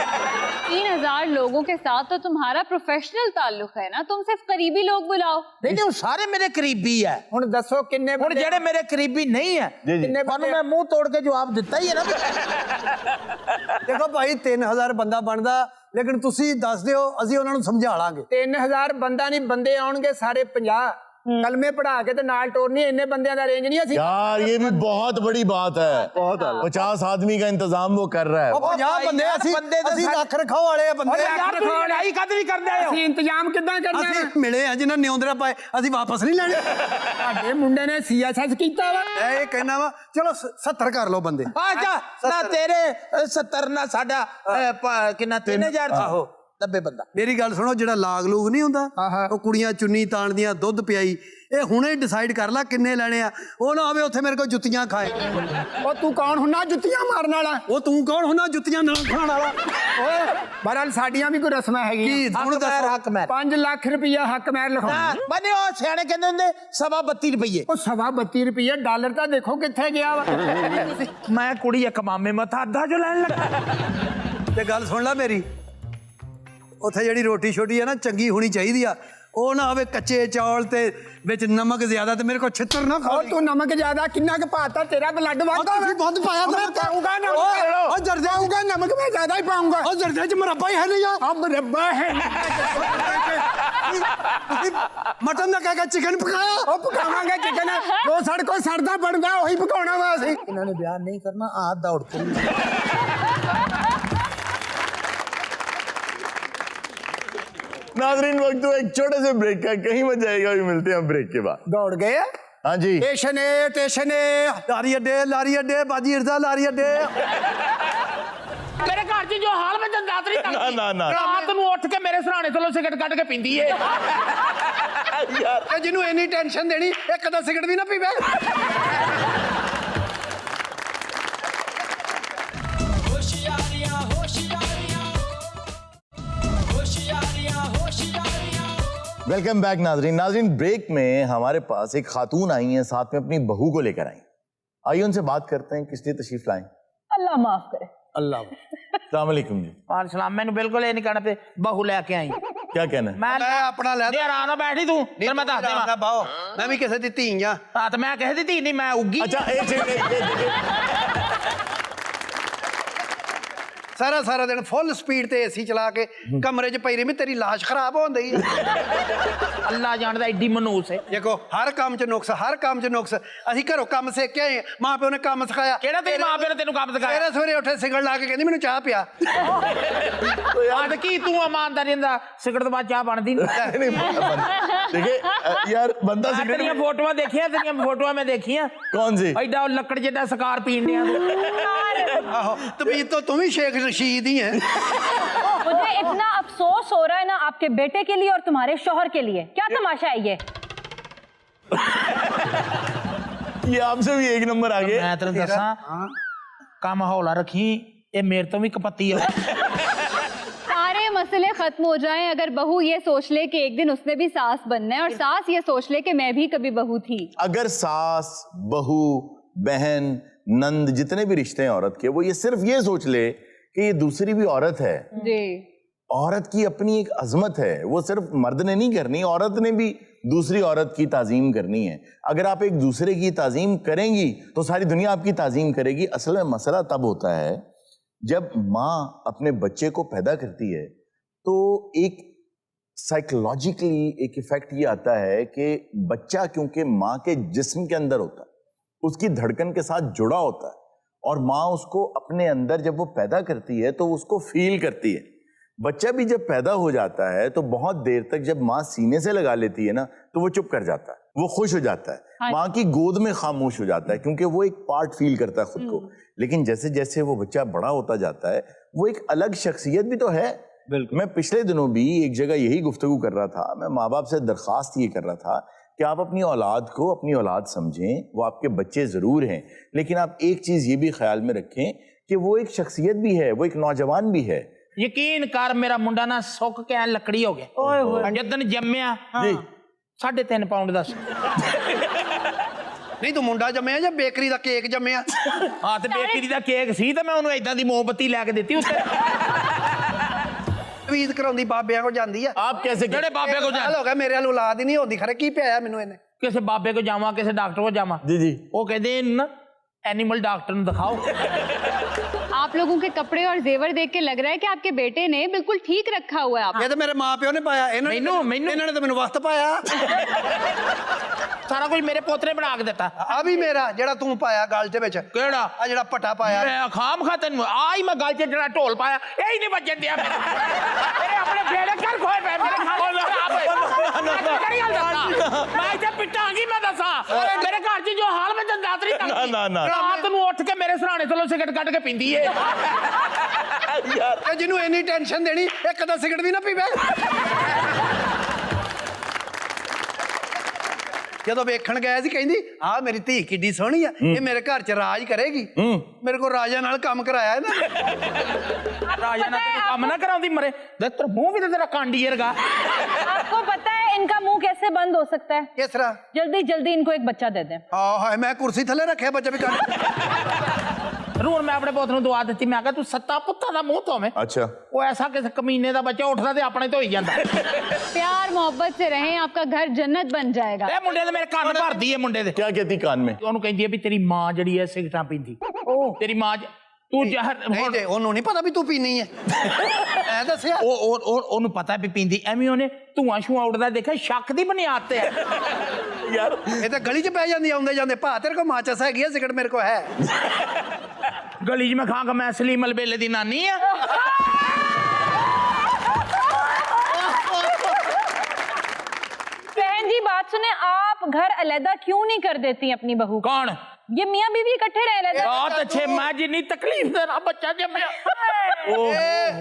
3000 लोगों के साथ तो तुम्हारा प्रोफेशनल ताल्लुक है ना, तुम सिर्फ करीबी लोग बुलाओ। ਨਹੀਂ ਨਹੀਂ ਉਹ ਸਾਰੇ ਮੇਰੇ ਕਰੀਬੀ ਹੈ। ਹੁਣ ਦੱਸੋ ਕਿੰਨੇ ਹੁਣ ਬੰਦੇ? ਜਿਹੜੇ ਮੇਰੇ ਕਰੀਬੀ ਨਹੀਂ ਹੈ जी जी ਕਿੰਨੇ ਤੁਹਾਨੂੰ ਬੰਦੇ? ਮੈਂ ਮੂੰਹ ਤੋੜ ਕੇ ਜਵਾਬ ਦਿੱਤਾ ਹੀ ਹੈ ਨਾ ਵੀ ਦੇਖੋ ਭਾਈ 3000 ਬੰਦਾ ਬਣਦਾ ਲੇਕਿਨ ਤੁਸੀਂ ਦੱਸ ਦਿਓ ਅਸੀਂ ਉਹਨਾਂ ਨੂੰ ਸਮਝਾ ਲਾਂਗੇ 3000 ਬੰਦਾ ਨਹੀਂ ਬੰਦੇ ਆਉਣਗੇ ਸਾਰੇ 50 ਕਲਮੇ ਪੜਾ ਕੇ ਤੇ ਨਾਲ ਟੋਰਨੀ ਇੰਨੇ ਬੰਦਿਆਂ ਦਾ ਰੇਂਜ ਨਹੀਂ ਅਸੀਂ यार ये भी बहुत बड़ी बात है। 50 आदमी का इंतजाम वो कर रहा है। 50 ਬੰਦੇ ਅਸੀਂ ਰੱਖ ਰਖਾਓ ਵਾਲੇ ਆ ਬੰਦੇ ਯਾਰ ਤੁਸੀਂ ਲੜਾਈ ਕਦ ਨਹੀਂ ਕਰਦੇ ਹੋ ਅਸੀਂ ਇੰਤਜ਼ਾਮ ਕਿੱਦਾਂ ਕਰਨਾ ਹੈ? ਅਸੀਂ ਮਿਲੇ ਆ ਜਿਨ੍ਹਾਂ ਨਿਉਂਦਰਾ ਪਾਏ ਅਸੀਂ ਵਾਪਸ ਨਹੀਂ ਲੈਣੇ ਸਾਡੇ ਮੁੰਡੇ ਨੇ ਸੀਐਸਐਸ ਕੀਤਾ ਵਾ ਮੈਂ ਇਹ ਕਹਿਣਾ ਵਾ ਚਲੋ 70 ਕਰ ਲਓ ਬੰਦੇ ਆਜਾ ਨਾ ਤੇਰੇ 70 ਨਾ ਸਾਡਾ ਕਿੰਨਾ 3000 ਆਹੋ 90 ਬੰਦਾ ਮੇਰੀ ਗੱਲ ਸੁਣੋ ਜਿਹੜਾ ਲਾਗ ਲੂਗ ਨਹੀਂ ਹੁੰਦਾ ਉਹ ਕੁੜੀਆਂ ਚੁੰਨੀ ਤਾਣਦੀਆਂ ਦੁੱਧ ਪਿਆਈ ਇਹ ਹੁਣੇ ਡਿਸਾਈਡ ਕਰ ਲੈ ਕਿੰਨੇ ਲੈਣੇ ਆ ਉਹ ਨਾ ਆਵੇ ਉੱਥੇ ਮੇਰੇ ਕੋਲ ਜੁੱਤੀਆਂ ਖਾਏ ਉਹ ਤੂੰ ਕੌਣ ਹੁੰਨਾ ਜੁੱਤੀਆਂ ਮਾਰਨ ਵਾਲਾ ਉਹ ਤੂੰ ਕੌਣ ਹੁੰਦਾ ਜੁੱਤੀਆਂ ਨਾ ਖਾਣ ਵਾਲਾ ਓਏ ਬਹਰਾਲ ਸਾਡੀਆਂ ਵੀ ਕੋਈ ਰਸਮਾਂ ਹੈਗੀਆਂ ਕੀ ਹੁਣ ਦੱਸੋ ਹੱਕ ਮੈਂ 5 ਲੱਖ ਰੁਪਇਆ ਹੱਕ ਮੈਰ ਲਿਖਾਉਣਾ ਬਨੇ ਉਹ ਸਿਆਣੇ ਕਹਿੰਦੇ ਹੁੰਦੇ 32.5 ਰੁਪਏ ਉਹ 32 ਰੁਪਏ ਡਾਲਰ ਤਾਂ ਦੇਖੋ ਕਿੱਥੇ ਗਿਆ ਵਾ ਮੈਂ ਕੁੜੀ ਇੱਕ ਮਾਮੇ ਮਥਾ ਅੱਧਾ ਜੋ ਲੈਣ ਲੱਗਾ ਤੇ ਗੱਲ ਸੁਣ ਲੈ ਮੇਰੀ ਉੱਥੇ ਜਿਹੜੀ ਰੋਟੀ ਛੋਟੀ ਆ ਨਾ ਚੰਗੀ ਹੋਣੀ ਚਾਹੀਦੀ ਆ ਉਹ ਨਾ ਹੋਵੇ ਕੱਚੇ ਚੌਲ ਤੇ ਵਿੱਚ ਨਮਕ ਜ਼ਿਆਦਾ ਤੇ ਮੇਰੇ ਕੋਲ ਛਿੱਤਰ ਨਾ ਖਾਓ ਉਹ ਤੂੰ ਨਮਕ ਜ਼ਿਆਦਾ ਕਿੰਨਾ ਕੁ ਪਾਤਾ ਤੇਰਾ ਬਲੱਡ ਵੱਧਦਾ ਤੁਸੀਂ ਵੱਧ ਪਾਇਆ ਮੈਂ ਪਾਉਂਗਾ ਨਮਕ ਉਹ ਜਰਦੇ ਆਉਂਗਾ ਨਮਕ ਮੈਂ ਜ਼ਿਆਦਾ ਹੀ ਪਾਉਂਗਾ ਉਹ ਜਰਦੇ ਚ ਮੁਰੱਬਾ ਹੀ ਹੈ ਨਹੀਂ ਆ ਆ ਮੁਰੱਬਾ ਹੈ ਤੁਸੀਂ ਮਟਨ ਦਾ ਕਹਿ ਕੇ ਚਿਕਨ ਪਕਾਇਆ ਉਹ ਪਕਾਵਾਂਗੇ ਚਿਕਨ ਉਹ ਸੜਕੋਂ ਸੜਦਾ ਬਣਦਾ ਉਹੀ ਪਕਾਉਣਾ ਵਾ ਅਸੀਂ ਇਹਨਾਂ ਨੇ ਬਿਆਨ ਨਹੀਂ ਕਰਨਾ ਆਹ ਦੌੜ ਕੇ नाजरीन वक्त तो एक छोटे से ब्रेक का, कहीं मत जाएगा, अभी मिलते हैं ब्रेक के बाद। ਦੌੜ ਗਏ ਆ हाँ जी। ਸਟੇਸ਼ਨ ਲਾਰੀ ਅੱਡੇ ਬਾਜੀ ਹਿਰਦਾ ਲਾਰੀ ਅੱਡੇ ਮੇਰੇ ਘਰ 'ਚ ਜੋ ਹਾਲ ਮੈਂ ਤੈਨੂੰ ਦੱਸ ਨਹੀਂ ਸਕਦੀ ਨਾ, ਨਾ। ਰਾਤ ਨੂੰ ਉੱਠ ਕੇ ਮੇਰੇ ਸਰਾਣੇ ਤੋਂ ਸਿਗਰਟ ਕੱਢ ਕੇ ਪੀਂਦੀ ਏ ਤੇ ਜਿਹਨੂੰ ਇੰਨੀ ਟੈਨਸ਼ਨ ਦੇਣੀ ਇੱਕ ਤਾਂ ਸਿਗਰਟ ਵੀ ਨਾ ਪੀਵੇ वेलकम बैक नाजरीन। नाजरीन ब्रेक में हमारे पास एक खातून आई हैं, साथ में अपनी बहू को लेकर आई। आइए उनसे बात करते हैं किस लिए तशरीफ लाएं। अल्लाह माफ करे। अल्लाह। अस्सलाम वालेकुम जी। ਵਾਲ ਸਲਾਮ ਮੈਨੂੰ ਬਿਲਕੁਲ ਇਹ ਨਹੀਂ ਕਹਿਣਾ ਤੇ ਬਹੂ ਲੈ ਕੇ ਆਈ क्या कहना है? ਮੈਂ ਮੈਂ ਆਪਣਾ ਲੈ ਨਹੀਂ ਆਰਾਮ ਨਾਲ ਬੈਠੀ ਤੂੰ ਤੈਨੂੰ ਮੈਂ ਦੱਸ ਦੇਵਾਂ ਬਾਓ ਮੈਂ ਵੀ ਕਿਸੇ ਦੀ ਧੀ ਆ ਹਾਂ ਤੇ ਮੈਂ ਕਿਸੇ ਦੀ ਧੀ ਨਹੀਂ ਮੈਂ ਉੱਗੀ अच्छा एक सेकंड ਸਾਰਾ ਦਿਨ ਫੁੱਲ ਸਪੀਡ ਤੇ ਏਸੀ ਚਲਾ ਕੇ ਕਮਰੇ 'ਚ ਪਈ ਰਹੀ ਵੀ ਤੇਰੀ ਲਾਸ਼ ਖਰਾਬ ਹੋਣ ਦਈ ਅੱਲਾ ਜਾਣਦਾ ਐਡੀ ਮਨੂਸ ਹੈ ਦੇਖੋ ਹਰ ਕੰਮ 'ਚ ਨੁਕਸ ਅਸੀਂ ਘਰੋਂ ਕੰਮ ਸਿੱਖ ਕੇ ਆਏ ਹਾਂ, ਮਾਂ ਪਿਓ ਨੇ ਕੰਮ ਸਿਖਾਇਆ ਕਿਹੜਾ ਤੇਰੀ ਮਾਂ ਪਿਓ ਨੇ ਤੈਨੂੰ ਕੰਮ ਸਿਖਾਇਆ ਸਵੇਰੇ ਉੱਠੇ ਸਿਗਰਟ ਲਾ ਕੇ ਕਹਿੰਦੀ ਮੈਨੂੰ ਚਾਹ ਪਿਆ ਆ ਤੇ ਕੀ ਤੂੰ ਇਮਾਨਦਾਰੀ ਦਾ ਸਿਗਰਟ ਤੋਂ ਬਾਅਦ ਚਾਹ ਬਣਦੀ ਨਹੀਂ देखिए यार बंदा ਤੇਰੀਆਂ सिगरेट ਫੋਟੋਆਂ ਦੇਖੀਆਂ ਤੇਰੀਆਂ ਫੋਟੋਆਂ ਮੈਂ ਦੇਖੀਆਂ कौन सी? ਐਡਾ ਲੱਕੜ ਜਿੱਡਾ ਸਕਾਰ ਪੀਣ ਡਿਆ ਆਹੋ ਤਬੀਤ ਤੋਂ ਤੂੰ ਵੀ ਸ਼ੇਖ ਰਸ਼ੀਦ ਹੀ ਹੈ मुझे इतना अफसोस हो रहा है ना आपके बेटे के लिए और तुम्हारे शौहर के लिए। क्या तमाशा है ये? ये आपसे भी एक नंबर आगे। ਮੈਂ ਤੈਨੂੰ ਦੱਸਾਂ ਕੰਮ ਹੌਲਾ ਰੱਖੀ ਇਹ ਮੇਰੇ ਤੋਂ ਵੀ ਕਪੱਤੀ ਆ सारे मसले खत्म हो जाएं अगर बहू ये सोच ले कि एक दिन उसने भी सास बनना है और सास ये सोच ले कि मैं भी कभी बहू थी। अगर सास, बहू, बहन, नंद जितने भी रिश्ते हैं औरत के, वो ये सिर्फ ये सोच ले कि ये दूसरी भी औरत है। जी। औरत की अपनी एक अजमत है, वो सिर्फ मर्द ने नहीं करनी, औरत ने भी दूसरी औरत की ताजीम करनी है। अगर आप एक दूसरे की ताजीम करेंगी तो सारी दुनिया आपकी ताजीम करेगी। असल में मसला तब होता है जब माँ अपने बच्चे को पैदा करती है तो एक साइकोलॉजिकली एक इफेक्ट ये आता है कि बच्चा क्योंकि माँ के जिस्म के अंदर होता है उसकी धड़कन के साथ जुड़ा होता है और माँ उसको अपने अंदर जब वो पैदा करती है तो उसको फील करती है। बच्चा भी जब पैदा हो जाता है तो बहुत देर तक जब माँ सीने से लगा लेती है ना तो वो चुप कर जाता है, वो खुश हो जाता है, माँ की गोद में खामोश हो जाता है क्योंकि वो एक पार्ट फील करता है खुद को। लेकिन जैसे जैसे वो बच्चा बड़ा होता जाता है वो एक अलग शख्सियत भी तो है। मैं पिछले दिनों भी एक जगह यही गुफ्तगू कर रहा था, मैं माँ बाप से दरख्वास्त ये कर रहा था कि आप अपनी औलाद को अपनी औलाद समझें, वो आपके बच्चे ज़रूर हैं, लेकिन आप एक चीज़ ये भी ख्याल में रखें कि वो एक शख्सियत भी है, वो एक नौजवान भी है। ਯਕੀਨ ਕਰ ਮੇਰਾ ਮੁੰਡਾ ਨਾ ਸੁੱਕ ਕੇ ਐ ਲੱਕੜੀ ਹੋ ਗਿਆ ਓਏ ਹੋਏ ਜਦੋਂ ਜੰਮਿਆ जी 3.5 ਪਾਉਂਡ ਦਾ ਨਹੀਂ ਤੂੰ ਮੁੰਡਾ ਜੰਮਿਆ ਜਾਂ ਬੇਕਰੀ ਦਾ ਕੇਕ ਜੰਮਿਆ ਹਾਂ ਤੇ ਬੇਕਰੀ ਦਾ ਕੇਕ ਸੀ ਤੇ ਮੈਂ ਉਹਨੂੰ ਇਦਾਂ ਦੀ ਮੋਮਬੱਤੀ ਲੈ ਕੇ ਦਿੱਤੀ ਉੱਤੇ ਤਵੀਜ਼ ਕਰਾਉਂਦੀ ਬਾਬਿਆਂ ਕੋ ਜਾਂਦੀ ਆ आप कैसे ਜਿਹੜੇ ਬਾਬੇ ਕੋ ਜਾ ਹਾਲ ਹੋ ਗਿਆ ਮੇਰੇ ਵੱਲ ਔਲਾਦ ਹੀ ਨਹੀਂ ਹੁੰਦੀ ਖਰੇ ਕੀ ਪਿਆਇਆ ਮੈਨੂੰ ਇਹਨੇ ਕਿਸੇ ਬਾਬੇ ਕੋ ਜਾਵਾਂ ਕਿਸੇ ਡਾਕਟਰ ਕੋ ਜਾਵਾਂ जी जी ਉਹ ਕਹਿੰਦੇ ਇਹਨੂੰ ਨਾ ਐਨੀਮਲ ਡਾਕਟਰ ਨੂੰ ਦਿਖਾਓ आप आप लोगों के कपड़े और जेवर देख के लग रहा है कि आपके बेटे ने बिल्कुल ठीक रखा हुआ है आप ਇਹ ਤਾਂ ਮੇਰੇ ਮਾਪਿਓ ਨੇ ਪਾਇਆ ਇਹਨਾਂ ਨੇ ਤਾਂ ਮੈਨੂੰ ਵਕਤ ਪਾਇਆ ਸਾਰਾ ਕੁਝ ਮੇਰੇ ਪੋਤੇ ਨੇ ਬਣਾ ਕੇ ਦਿੱਤਾ ਆ ਵੀ ਮੇਰਾ ਜਿਹੜਾ ਤੂੰ ਪਾਇਆ ਗਲ ਦੇ ਵਿੱਚ ਕਿਹੜਾ ਆ ਜਿਹੜਾ ਪੱਟਾ ਪਾਇਆ ਮੈਂ ਖਾਮ ਖਾ ਤੈਨੂੰ ਆ ਹੀ ਮੈਂ ਗਲ 'ਚ ਜਿਹੜਾ ਢੋਲ ਪਾਇਆ ਇਹ ਹੀ ਨਹੀਂ ਵੱਜਣ ਦਿਆ ਮੇਰੇ ਆਪਣੇ ਬੇੜੇ ਕਰ ਖੋਏ ਪੈ ਮੇਰੇ ਖਾਣ ਮੈਂ ਇੱਥੇ ਪਿੱਟਾਂਗੀ ਮੈਂ ਦੱਸਾਂ ਮੇਰੇ ਘਰ 'ਚ ਜੋ ਹਾਲ ਮੈਂ ਤੈਨੂੰ ਦੱਸ ਰਹੀ ਨਾ ਰਾਤ ਨੂੰ ਉੱਠ ਕੇ ਮੇਰੇ ਸਰਾਣੇ ਤੋਂ ਸਿਗਰਟ ਕੱਢ ਕੇ ਪੀਂਦੀ ਏ ਤੇ ਜਿਹਨੂੰ ਇੰਨੀ ਟੈਨਸ਼ਨ ਦੇਣੀ ਇੱਕ ਤਾਂ ਸਿਗਰਟ ਵੀ ਨਾ ਪੀਵੇ ਜਦੋਂ ਵੇਖਣ ਗਏ ਸੀ ਕਹਿੰਦੀ ਆ ਮੇਰੀ ਧੀ ਕਿੱਡੀ ਸੋਹਣੀ ਆ ਇਹ ਮੇਰੇ ਘਰ 'ਚ ਰਾਜ ਕਰੇਗੀ ਮੇਰੇ ਕੋਲ ਰਾਜਾ ਨਾਲ ਕੰਮ ਕਰਾਇਆ ਇਹਨੇ ਰਾਜਾ ਨਾਲ ਕੰਮ ਨਾ ਕਰਾਉਂਦੀ ਮਰੇ ਤੇਰਾ ਮੂੰਹ ਵੀ ਤਾਂ ਤੇਰਾ ਕਾਂਡੀ ਵਰਗਾ आपको पता है इनका मुंह कैसे बंद हो सकता है? ਕਿਸ ਤਰ੍ਹਾਂ जल्दी जल्दी इनको एक बच्चा दे दें। ਹਾਏ ਮੈਂ ਕੁਰਸੀ ਥੱਲੇ ਰੱਖਿਆ ਬੱਚਾ ਵੀ ਕੱਢ ਹੁਣ ਮੈਂ ਆਪਣੇ ਪੁੱਤ ਨੂੰ ਦੁਆ ਦਿੱਤੀ ਮੈਂ ਕਿਹਾ ਤੂੰ ਸੱਤਾ ਪੁੱਤਾਂ ਦਾ ਮੂੰਹ ਧੋਵੇਂ अच्छा ਉਹ ਐਸਾ ਕਿਸੇ ਕਮੀਨੇ ਦਾ ਬੱਚਾ ਉੱਠਦਾ ਤੇ ਆਪਣੇ ਤੋਂ ਹੀ ਜਾਂਦਾ प्यार मोहब्बत से रहें, आपका घर जन्नत बन जाएगा। ਇਹ ਮੁੰਡੇ ਦੇ ਮੇਰੇ ਕੰਨ ਭਰਦੀ ਏ ਮੁੰਡੇ ਦੇ क्या कहती कान में ਉਹਨੂੰ ਕਹਿੰਦੀ ਹੈ ਵੀ ਤੇਰੀ ਮਾਂ ਜਿਹੜੀ ਹੈ ਸਿਗਰਟਾਂ ਪੀਂਦੀ ਤੇਰੀ ਮਾਂ ਤੂੰ ਜ਼ਹਿਰ ਨਹੀਂ ਤੇ ਉਹਨੂੰ ਨਹੀਂ ਪਤਾ ਵੀ ਤੂੰ ਪੀਣੀ ਹੈ ਐ ਦੱਸਿਆ ਉਹਨੂੰ ਪਤਾ ਵੀ ਪੀਂਦੀ ਐਵੇਂ ਉਹਨੇ ਧੂਆਂ ਛੂਆਂ ਉੱਡਦਾ ਦੇਖਿਆ ਸ਼ੱਕ ਦੀ ਬੁਨਿਆਦ ਤੇ ਯਾਰ ਇਹ ਤਾਂ ਗਲੀ 'ਚ ਪੈ ਜਾਂਦੀ ਆਉਂਦੇ ਜਾਂਦੇ ਭਾ ਤੇਰੇ ਕੋਲ ਮਾਚਸ ਹੈਗੀ ਆ ਸਿਗਰਟ ਮੇਰੇ ਕੋਲ ਹੈ ਗਲੀ 'ਚ ਮੈਂ ਖਾਂਗਾ ਮੈਂ ਅਸਲੀ ਮਲਬੇਲੇ ਦੀ ਨਾਨੀ ਆ बहन जी बात सुने, आप घर अलहदा क्यों नहीं कर देती अपनी बहू को? कौन? ये मियाँ बीवी इकट्ठे रह लेते। बहुत अच्छे मैं जितनी तकलीफ दे रहा बच्चा जब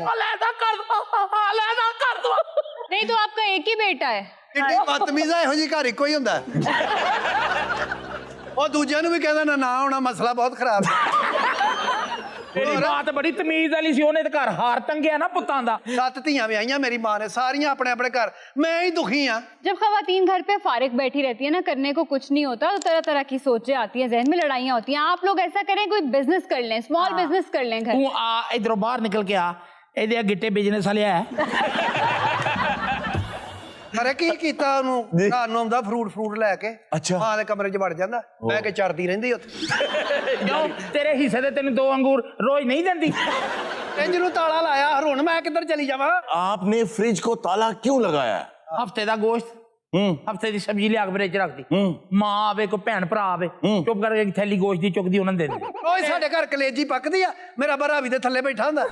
अलहदा कर दो नहीं तो आपका एक ही बेटा है। ਕਿੱਡੀ ਬਦਤਮੀਜ਼ ਆ ਇਹੋ ਜਿਹੀ ਘਰ ਇੱਕੋ ਹੀ ਹੁੰਦਾ ਉਹ ਦੂਜਿਆਂ ਨੂੰ ਵੀ ਕਹਿੰਦਾ ਨਾ ਹੋਣਾ ਮਸਲਾ ਬਹੁਤ ਖਰਾਬ ਤੇਰੀ ਮਾਂ ਤਾਂ ਬੜੀ ਤਮੀਜ਼ ਵਾਲੀ ਸੀ ਉਹਨੇ ਤੇ ਘਰ ਹਾਰ ਟੰਗਿਆ ਨਾ ਪੁੱਤਾਂ ਦਾ 7 ਧੀਆਂ ਵਿਆਹੀਆਂ ਮੇਰੀ ਮਾਂ ਨੇ ਸਾਰੀਆਂ ਆਪਣੇ ਆਪਣੇ ਘਰ मैं ही दुखी हाँ जब खवातीन घर पे फारिग बैठी रहती है ना, करने को कुछ नहीं होता, तो तरह तरह की सोचें आती हैं, जहन में लड़ाइयाँ होती हैं। आप लोग ऐसा करें, कोई बिजनेस कर लें, स्मॉल बिजनेस कर लें घर। तू आ इधरों बाहर निकल के आ ਇਹਦੇ ਗਿੱਟੇ ਬਿਜ਼ਨਸ ਵਾਲਿਆ ਹੈ अरे की कीता ਉਹਨੂੰ ਘਰ ਨੂੰ ਆਉਂਦਾ ਫਰੂਟ ਲੈ ਕੇ ਅੱਛਾ। ਮਾਂ ਦੇ ਕਮਰੇ 'ਚ ਵੜ ਜਾਂਦਾ ਬਹਿ ਕੇ ਚੜਦੀ ਰਹਿੰਦੀ ਉੱਥੇ ਕਿਉਂ ਤੇਰੇ ਹਿੱਸੇ ਦੇ ਤੈਨੂੰ 2 ਅੰਗੂਰ ਰੋਜ਼ ਨਹੀਂ ਦਿੰਦੀ ਇੰਜ ਨੂੰ ਤਾਲਾ ਲਾਇਆ ਹੁਣ ਮੈਂ ਕਿੱਧਰ ਚਲੀ ਜਾਵਾਂ आपने फ्रिज को ताला क्यों लगाया? ਹਫਤੇ ਦਾ ਗੋਸ਼ਤ ਹਫਤੇ ਦੀ ਸਬਜ਼ੀ ਲਿਆ ਕੇ ਫ੍ਰਿਜ ਰੱਖਦੀ ਮਾਂ ਆਵੇ ਕੋਈ ਭੈਣ ਭਰਾ ਆਵੇ ਚੁੱਪ ਕਰਕੇ ਇੱਕ ਥੈਲੀ ਗੋਸ਼ਤ ਦੀ ਚੁੱਕਦੀ ਉਹਨਾਂ ਨੂੰ ਦੇ ਦੇ ਓਏ ਸਾਡੇ ਘਰ ਕਲੇਜੀ ਪੱਕਦੀ ਆ ਮੇਰਾ ਭਰਾ ਵੀ ਦੇ ਥੱਲੇ ਬੈਠਾ ਹੁੰਦਾ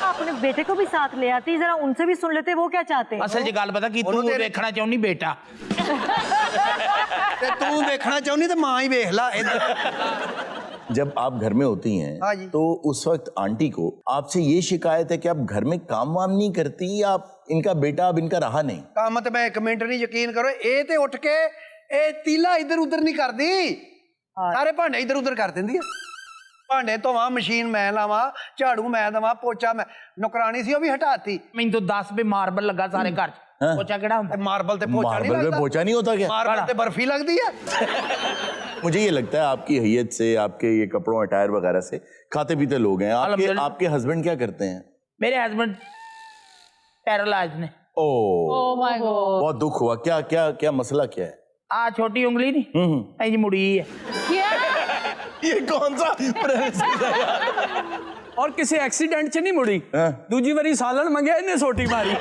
अपने बेटे को भी साथ ले आती, जरा उनसे भी सुन लेते वो क्या चाहते हैं। ਅਸਲ 'ਚ ਗੱਲ ਪਤਾ ਕੀ ਤੂੰ ਵੇਖਣਾ ਚਾਹੁੰਦੀ ਬੇਟਾ ਤੇ ਤੂੰ ਦੇਖਣਾ ਚਾਹੁੰਦੀ ਤੇ ਮਾਂ ਹੀ ਵੇਖ ਲਾ जब आप घर में होती हाँ हैं जी। तो उस वक्त आंटी को आपसे ये शिकायत है कि आप घर में काम वाम नहीं करती या आप इनका बेटा अब इनका रहा नहीं? ਕੰਮ ਤੇ ਮੈਂ 1 ਮਿੰਟ ਨਹੀਂ ਯਕੀਨ ਕਰੋ ਇਹ ਤੇ ਉੱਠ ਕੇ ਇਹ ਤੀਲਾ ਇੱਧਰ ਉੱਧਰ ਨਹੀਂ ਕਰਦੀ ਸਾਰੇ ਭਾਂਡੇ ਇੱਧਰ ਉੱਧਰ ਕਰ ਦਿੰਦੀ ਆ ਭਾਂਡੇ ਧੋਵਾਂ ਮਸ਼ੀਨ ਮੈਂ ਲਾਵਾਂ ਝਾੜੂ ਮੈਂ ਦਵਾਂ ਪੋਚਾ ਮੈਂ ਨੌਕਰਾਨੀ ਸੀ ਉਹ ਵੀ ਹਟਾਤੀ ਮੈਨੂੰ ਤਾਂ 10 ਵੀ ਮਾਰਬਲ ਲੱਗਾ ਸਾਰੇ ਘਰ 'ਚ ਪੋਚਾ ਕਿਹੜਾ ਹੁੰਦਾ ਮਾਰਬਲ ਤੇ ਪੋਚਾ ਨਹੀਂ मार्बल में लगता पोछा नहीं होता क्या? मार्बल ਤੇ ਬਰਫੀ ਲੱਗਦੀ ਆ मुझे ये लगता है आपकी हैयत से, आपके ये कपड़ों अटायर वगैरह से खाते पीते लोग हैं। आपके हस्बैंड क्या करते हैं? ਮੇਰੇ ਹਸਬੰਡ ਪੈਰਾਲਾਈਜ਼ ਨੇ Oh my God। बहुत दुख हुआ। क्या क्या क्या मसला क्या है? ਆ ਛੋਟੀ ਉਂਗਲੀ ਨਹੀਂ ਐ ਜੀ ਮੁੜੀ ਹੈ क्या? ये कौन सा ਔਰ ਕਿਸੇ ਐਕਸੀਡੈਂਟ 'ਚ ਨਹੀਂ ਮੁੜੀ ਦੂਜੀ ਵਾਰੀ ਸਾਲਣ ਮੰਗਿਆ ਇਹਨੇ ਸੋਟੀ ਮਾਰੀ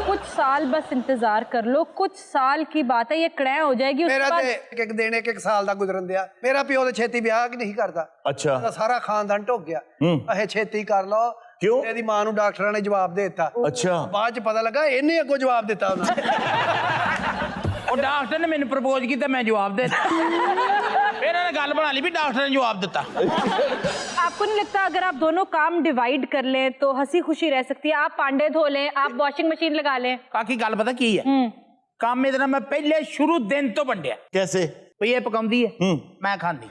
कुछ साल बस इंतजार कर लो, कुछ साल की बात है, ये क्रय हो जाएगी। उसके ਮੇਰਾ बाद ਤੇ ਇੱਕ ਦਿਨ ਇੱਕ ਸਾਲ ਦਾ ਗੁਜ਼ਰਨ ਦਿਆ ਮੇਰਾ ਪਿਓ ਤੇ ਛੇਤੀ ਵਿਆਹ ਕਿ ਨਹੀਂ ਕਰਦਾ अच्छा ਉਹਦਾ ਸਾਰਾ ਖਾਨਦਾਨ ਢੁੱਕ ਗਿਆ ਇਹ ਛੇਤੀ ਕਰ ਲਓ ਕਿਉਂ? ਇਹਦੀ ਮਾਂ ਨੂੰ ਡਾਕਟਰਾਂ ਨੇ ਜਵਾਬ ਦੇ ਦਿੱਤਾ अच्छा ਬਾਅਦ ਚ ਪਤਾ ਲੱਗਾ ਇਹਨੇ ਅੱਗੋਂ ਜਵਾਬ ਦਿੱਤਾ ਉਹਨਾਂ ਨੇ ਉਹ ਡਾਕਟਰ ਨੇ ਮੈਨੂੰ ਪ੍ਰਪੋਜ਼ ਕੀਤਾ ਮੈਂ ਜਵਾਬ ਦੇ ਦਿੱਤਾ ਫਿਰ ਇਹਨਾਂ ਨੇ ਗੱਲ ਬਣਾ ਲਈ ਵੀ ਡਾਕਟਰ ਨੇ ਜਵਾਬ ਦਿੱਤਾ आपको नहीं लगता अगर आप दोनों काम डिवाइड कर लें तो हंसी खुशी रह सकती है? आप पांडे धो लें, आप वॉशिंग मशीन लगा लें। ਕਾਕੀ ਗੱਲ ਪਤਾ ਕੀ ਹੈ ਕੰਮ ਇਹਦੇ ਨਾਲ ਮੈਂ ਪਹਿਲੇ ਸ਼ੁਰੂ ਦਿਨ ਤੋਂ ਵੰਡਿਆ कैसे? ਵੀ ਇਹ ਪਕਾਉਂਦੀ ਹੈ ਮੈਂ ਖਾਂਦੀ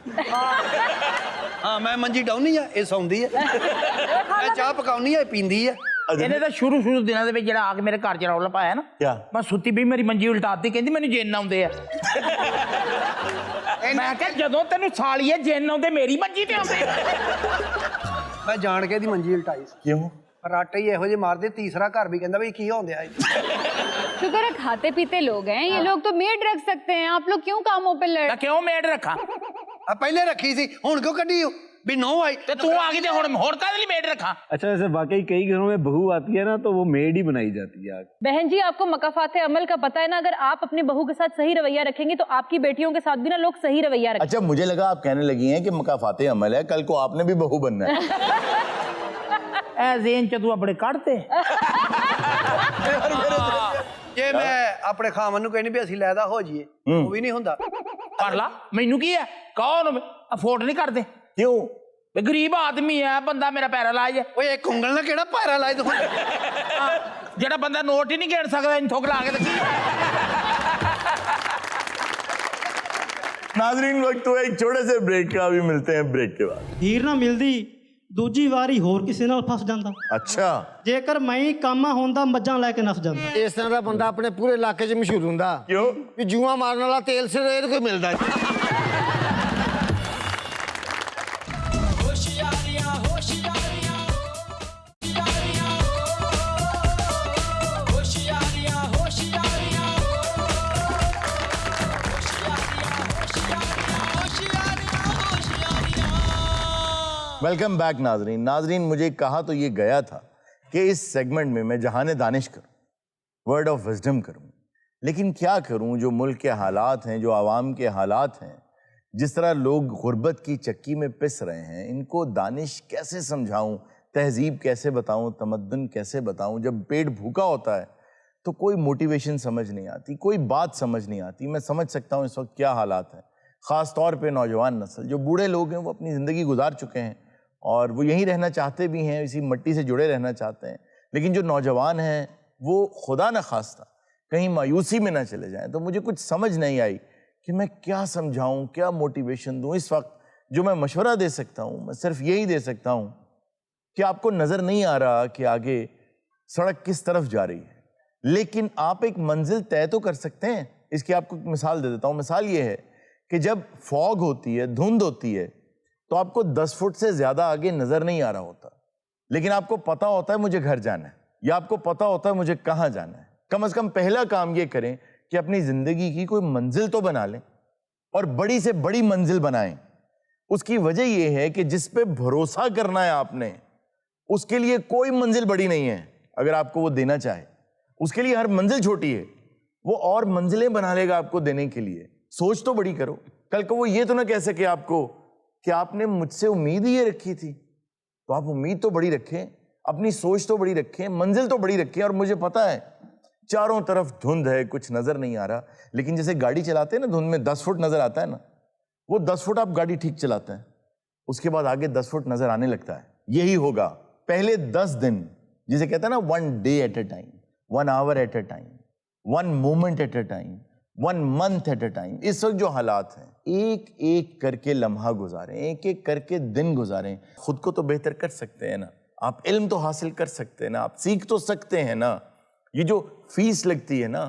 ਹਾਂ ਮੈਂ ਮੰਜੀ ਡਾਉਣੀ ਆ ਇਹ ਸੌਂਦੀ ਆ ਮੈਂ ਚਾਹ ਪਕਾਉਣੀ ਆ ਇਹ ਪੀਂਦੀ ਆ ਇਹਨੇ ਤਾਂ ਸ਼ੁਰੂ ਦਿਨਾਂ ਦੇ ਵਿੱਚ ਜਿਹੜਾ ਆ ਕੇ ਮੇਰੇ ਘਰ 'ਚ ਰੌਲਾ ਪਾਇਆ ਨਾ क्या? ਮੈਂ ਸੁੱਤੀ ਵੀ ਮੇਰੀ ਮੰਜੀ ਉਲਟਾਤੀ ਕਹਿੰਦੀ ਮੈਨੂੰ ਜਿੰਨ ਆਉਂਦੇ ਆ ਮੈਂ ਕਿਹਾ ਜਦੋਂ ਤੈਨੂੰ ਸਾਲੀਏ ਜਿੰਨ ਆਉਂਦੇ ਮੇਰੀ ਮੰਜੀ ਤੇ ਆਉਂਦੇ ਮੈਂ ਜਾਣ ਕੇ ਇਹਦੀ ਮੰਜੀ ਉਲਟਾਈ ਸੀ क्यों? ਰਾਟੇ ਹੀ ਇਹੋ ਜਿਹੇ ਮਾਰਦੇ ਤੀਸਰਾ ਘਰ भी ਕਹਿੰਦਾ ਵੀ ਕੀ ਹੋਂਦਿਆ शुक्र है खाते पीते लोग हैं, ये लोग तो मेड रख सकते हैं, आप लोग क्यों कामों पे लड़? ਤਾਂ ਕਿਉਂ ਮੇਡ ਰੱਖਾਂ ਆ ਪਹਿਲੇ ਰੱਖੀ ਸੀ ਹੁਣ ਕਿਉਂ ਕੱਢੀ भी नो आई ਤੇ ਤੂੰ ਆ ਗਈ ਤੇ ਹੁਣ ਹੋਰ ਕਾਹਦੇ ਲਈ ਮੇਡ ਰੱਖਾਂ? अच्छा वैसे वाकई कई घरों में बहू आती है ना तो वो मेड ही बनाई जाती है। बहन जी, आपको मकाफात अमल का पता है ना, अगर आप अपनी बहू के साथ सही रवैया रखेंगी तो आपकी बेटियों के साथ भी ना लोग सही रवैया रखेंगे। अच्छा, मुझे लगा आप कहने लगी हैं कि मकाफाते अमल है, कल को आपने भी बहू बनना है। ਐ ਜ਼ੇਨ ਚ ਤੂੰ ਆਪਣੇ ਕੱਢਤੇ। ਜੇ ਮੈਂ ਆਪਣੇ ਖਾਮਨ ਨੂੰ ਕਹਿੰਦੀ ਵੀ ਅਸੀਂ ਲੈਦਾ ਹੋ ਜਾਈਏ, ਉਹ ਵੀ ਨਹੀਂ ਹੁੰਦਾ। ਕਰ ਲਾ, ਮੈਨੂੰ ਕੀ ਹੈ, ਕੌਣ ਅਫੋਰਡ ਨਹੀਂ ਕਰਦੇ? क्यों? ਵੀ ਗਰੀਬ ਆਦਮੀ ਹੈ, ਬੰਦਾ ਮੇਰਾ ਪੈਰਾਲਾਈਜ਼ ਹੈ। ਓਏ ਇੱਕ ਉਂਗਲ ਨਾਲ ਕਿਹੜਾ ਪੈਰਾ ਲਾਇਦ ਹੁੰਦਾ? ਜਿਹੜਾ ਬੰਦਾ ਨੋਟ ਹੀ ਨਹੀਂ ਗਿਣ ਸਕਦਾ, ਇੰਥੋਂ ਲਾ ਕੇ ਤੇ ਕੀ? नाजरीन, वक्त हुआ एक छोटे से ब्रेक का, अभी मिलते हैं ब्रेक के बाद। ਹੀਰ ਨਾ ਮਿਲਦੀ ਦੂਜੀ ਵਾਰੀ ਹੋਰ ਕਿਸੇ ਨਾਲ ਫਸ ਜਾਂਦਾ। अच्छा, ਜੇਕਰ ਮੈਂ ਹੀ ਕਾਮਾ ਹੁੰਦਾ ਮੱਝਾਂ ਲੈ ਕੇ ਨਸ ਜਾਂਦਾ। ਇਸ ਤਰ੍ਹਾਂ ਦਾ ਬੰਦਾ ਆਪਣੇ ਪੂਰੇ ਇਲਾਕੇ 'ਚ ਮਸ਼ਹੂਰ ਹੁੰਦਾ क्यों? ਵੀ ਜੂਆ ਮਾਰਨ ਵਾਲਾ ਤੇਲ ਸਿਰ ਇਹ ਕੋਈ ਮਿਲਦਾ ਨਹੀਂ। वेलकम बैक नाजरीन। नाजरीन, मुझे कहा तो ये गया था कि इस सेगमेंट में मैं जहाने दानिश करूं, वर्ड ऑफ विजडम करूं, लेकिन क्या करूं, जो मुल्क के हालात हैं, जो आवाम के हालात हैं, जिस तरह लोग गुर्बत की चक्की में पिस रहे हैं, इनको दानिश कैसे समझाऊं, तहजीब कैसे बताऊं, तमद्दुन कैसे बताऊं। जब पेट भूखा होता है तो कोई मोटिवेशन समझ नहीं आती, कोई बात समझ नहीं आती। मैं समझ सकता हूं इस वक्त क्या हालात हैं, ख़ास तौर पे नौजवान नस्ल। जो बूढ़े लोग हैं वो अपनी ज़िंदगी गुजार चुके हैं और वो यहीं रहना चाहते भी हैं, इसी मिट्टी से जुड़े रहना चाहते हैं। लेकिन जो नौजवान हैं वो खुदा न खास्ता कहीं मायूसी में ना चले जाएं। तो मुझे कुछ समझ नहीं आई कि मैं क्या समझाऊं, क्या मोटिवेशन दूं। इस वक्त जो मैं मशवरा दे सकता हूं, मैं सिर्फ यही दे सकता हूं कि आपको नज़र नहीं आ रहा कि आगे सड़क किस तरफ जा रही है, लेकिन आप एक मंजिल तय तो कर सकते हैं। इसकी आपको एक मिसाल दे देता हूँ। मिसाल ये है कि जब फॉग होती है, धुंध होती है, तो आपको 10 फुट से ज़्यादा आगे नज़र नहीं आ रहा होता, लेकिन आपको पता होता है मुझे घर जाना है, या आपको पता होता है मुझे कहाँ जाना है। कम से कम पहला काम ये करें कि अपनी ज़िंदगी की कोई मंजिल तो बना लें, और बड़ी से बड़ी मंजिल बनाएं। उसकी वजह यह है कि जिस पे भरोसा करना है आपने, उसके लिए कोई मंजिल बड़ी नहीं है। अगर आपको वो देना चाहे, उसके लिए हर मंजिल छोटी है, वो और मंजिलें बना लेगा आपको देने के लिए। सोच तो बड़ी करो। कल को वो ये तो ना कह सके आपको कि आपने मुझसे उम्मीद ही ये रखी थी। तो आप उम्मीद तो बड़ी रखें, अपनी सोच तो बड़ी रखें, मंजिल तो बड़ी रखें। और मुझे पता है चारों तरफ धुंध है, कुछ नजर नहीं आ रहा, लेकिन जैसे गाड़ी चलाते हैं ना, धुंध में 10 फुट नजर आता है ना, वो 10 फुट आप गाड़ी ठीक चलाते हैं, उसके बाद आगे 10 फुट नजर आने लगता है। यही होगा पहले 10 दिन, जिसे कहते हैं ना 1 day at a time, 1 hour at a time, 1 moment at a time, 1 month at a time. इस वक्त जो हालात हैं, एक एक करके लम्हा गुजारें, एक एक करके दिन गुजारें। खुद को तो बेहतर कर सकते हैं ना, आप इल्म तो हासिल कर सकते हैं ना, आप सीख तो सकते हैं ना। ये जो फीस लगती है ना,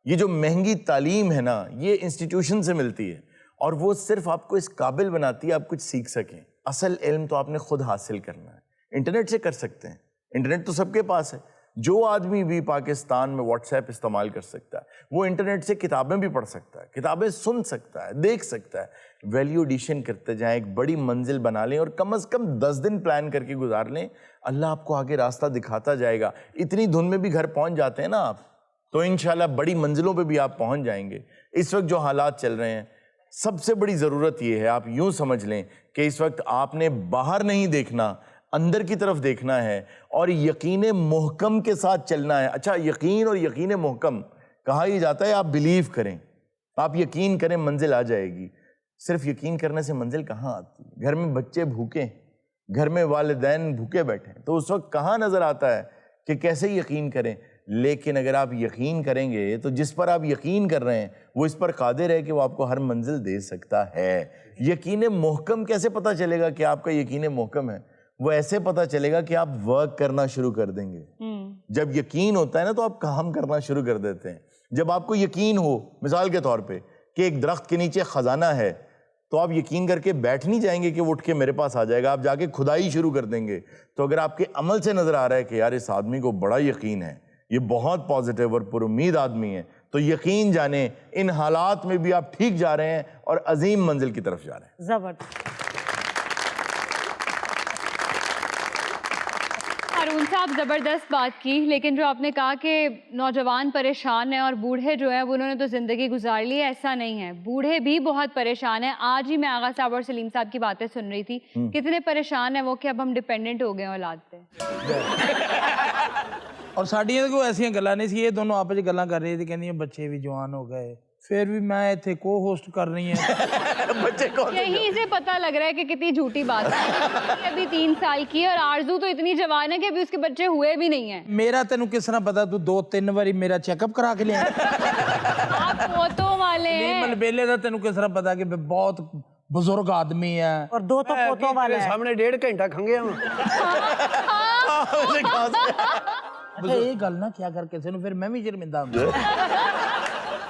ये जो महंगी तालीम है ना, ये इंस्टीट्यूशन से मिलती है, और वो सिर्फ आपको इस काबिल बनाती है आप कुछ सीख सकें। असल इल्म तो आपने खुद हासिल करना है। इंटरनेट से कर सकते हैं, इंटरनेट तो सबके पास है। जो आदमी भी पाकिस्तान में व्हाट्सएप इस्तेमाल कर सकता है, वो इंटरनेट से किताबें भी पढ़ सकता है, किताबें सुन सकता है, देख सकता है। वैल्यू एडिशन करते जाएं, एक बड़ी मंजिल बना लें, और कम से कम 10 दिन प्लान करके गुजार लें। अल्लाह आपको आगे रास्ता दिखाता जाएगा। इतनी धुन में भी घर पहुंच जाते हैं ना आप, तो इंशाल्लाह बड़ी मंजिलों पे भी आप पहुंच जाएंगे। इस वक्त जो हालात चल रहे हैं, सबसे बड़ी ज़रूरत ये है, आप यूँ समझ लें कि इस वक्त आपने बाहर नहीं देखना, अंदर की तरफ देखना है, और यकीन मुहकम के साथ चलना है। अच्छा, यकीन और यकीन मुहकम कहा ही जाता है, आप बिलीव करें, आप यकीन करें, मंजिल आ जाएगी। सिर्फ यकीन करने से मंजिल कहाँ आती है? घर में बच्चे भूखे, घर में वालिदैन भूखे बैठे, तो उस वक्त कहाँ नज़र आता है कि कैसे यकीन करें। लेकिन अगर आप यकीन करेंगे तो जिस पर आप यकीन कर रहे हैं वो इस पर कादिर है कि वो आपको हर मंजिल दे सकता है। यकीन मुहकम कैसे पता चलेगा कि आपका यकीन मुहकम है? वो ऐसे पता चलेगा कि आप वर्क करना शुरू कर देंगे। जब यकीन होता है ना, तो आप काम करना शुरू कर देते हैं। जब आपको यकीन हो, मिसाल के तौर पे, कि एक दरख्त के नीचे खजाना है, तो आप यकीन करके बैठ नहीं जाएंगे कि वो उठ के मेरे पास आ जाएगा, आप जाके खुदाई शुरू कर देंगे। तो अगर आपके अमल से नजर आ रहा है कि यार इस आदमी को बड़ा यकीन है, ये बहुत पॉजिटिव और पुरुमीद आदमी है, तो यकीन जाने इन हालात में भी आप ठीक जा रहे हैं और अजीम मंजिल की तरफ जा रहे हैं। जबरदस्त। आप ज़बरदस्त बात की, लेकिन जो आपने कहा कि नौजवान परेशान हैं और बूढ़े जो हैं उन्होंने तो ज़िंदगी गुजार ली है, ऐसा नहीं है। बूढ़े भी बहुत परेशान हैं। आज ही मैं आगा साहब और सलीम साहब की बातें सुन रही थी, कितने परेशान हैं वो कि अब हम डिपेंडेंट हो गए औलाद पे। और साड़ियाँ कोई ऐसी गल्लां नहीं सी, ये दोनों आपस में गल्लां कर रही थी, कहती बच्चे भी जवान हो गए, फिर भी मैं इतने को होस्ट कर रही है। बच्चे कौन यहीं से पता लग रहा है कि कितनी झूठी बात है। अभी 3 साल की है और आरजू तो इतनी जवान है कि अभी उसके बच्चे हुए भी नहीं हैं। मेरा तेन किस तरह पता, तू 2-3 बारी मेरा चेकअप करा के लिया। आप पोतों वाले हैं। मलबेले का तेन किस तरह पता कि बहुत बुजुर्ग आदमी है। और 2 तो पोतों वाले हैं। सामने 1.5 घंटा खंगे हूं। ये गल ना क्या कर किसी ने, फिर मैं भी शर्मिंदा हूं।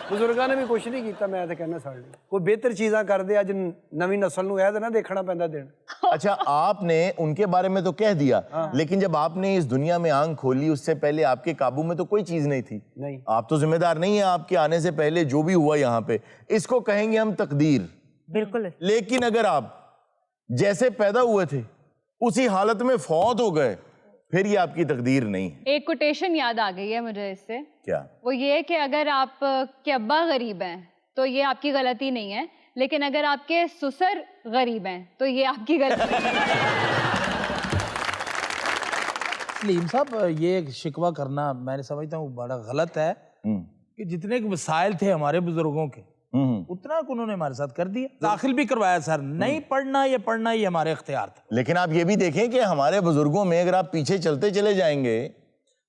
ਬਜ਼ੁਰਗਾਂ ਨੇ ਵੀ ਕੁਝ ਨਹੀਂ ਕੀਤਾ, ਮੈਂ ਤਾਂ ਕਹਿੰਦਾ ਸਾਡੇ ਕੋਈ ਬਿਹਤਰ ਚੀਜ਼ਾਂ ਕਰਦੇ ਅੱਜ ਨਵੀਂ ਨਸਲ ਨੂੰ ਇਹ ਤਾਂ ਨਾ ਦੇਖਣਾ ਪੈਂਦਾ ਦਿਨ। अच्छा, आपने उनके बारे में तो कह दिया, लेकिन जब आपने इस दुनिया में आंख खोली उससे पहले आपके काबू में तो कोई चीज नहीं थी। नहीं। आप तो जिम्मेदार नहीं है आपके आने से पहले जो भी हुआ यहाँ पे, इसको कहेंगे हम तकदीर। बिल्कुल। लेकिन अगर आप जैसे पैदा हुए थे उसी हालत में फौत हो गए, फिर ये आपकी तकदीर नहीं है। एक कोटेशन याद आ गई है मुझे इससे। क्या? वो ये है कि अगर आप के अब्बा गरीब हैं तो ये आपकी गलती नहीं है, लेकिन अगर आपके ससुर गरीब हैं तो ये आपकी गलती है। सलीम साहब, ये शिकवा करना मैं समझता हूँ बड़ा गलत है कि जितने वसाइल थे हमारे बुजुर्गों के उतना उन्होंने हमारे साथ कर दिया। दाखिल भी करवाया सर, नहीं पढ़ना ये हमारे इख्तियार था। लेकिन आप ये भी देखें कि हमारे बुजुर्गों में अगर आप पीछे चलते चले जाएंगे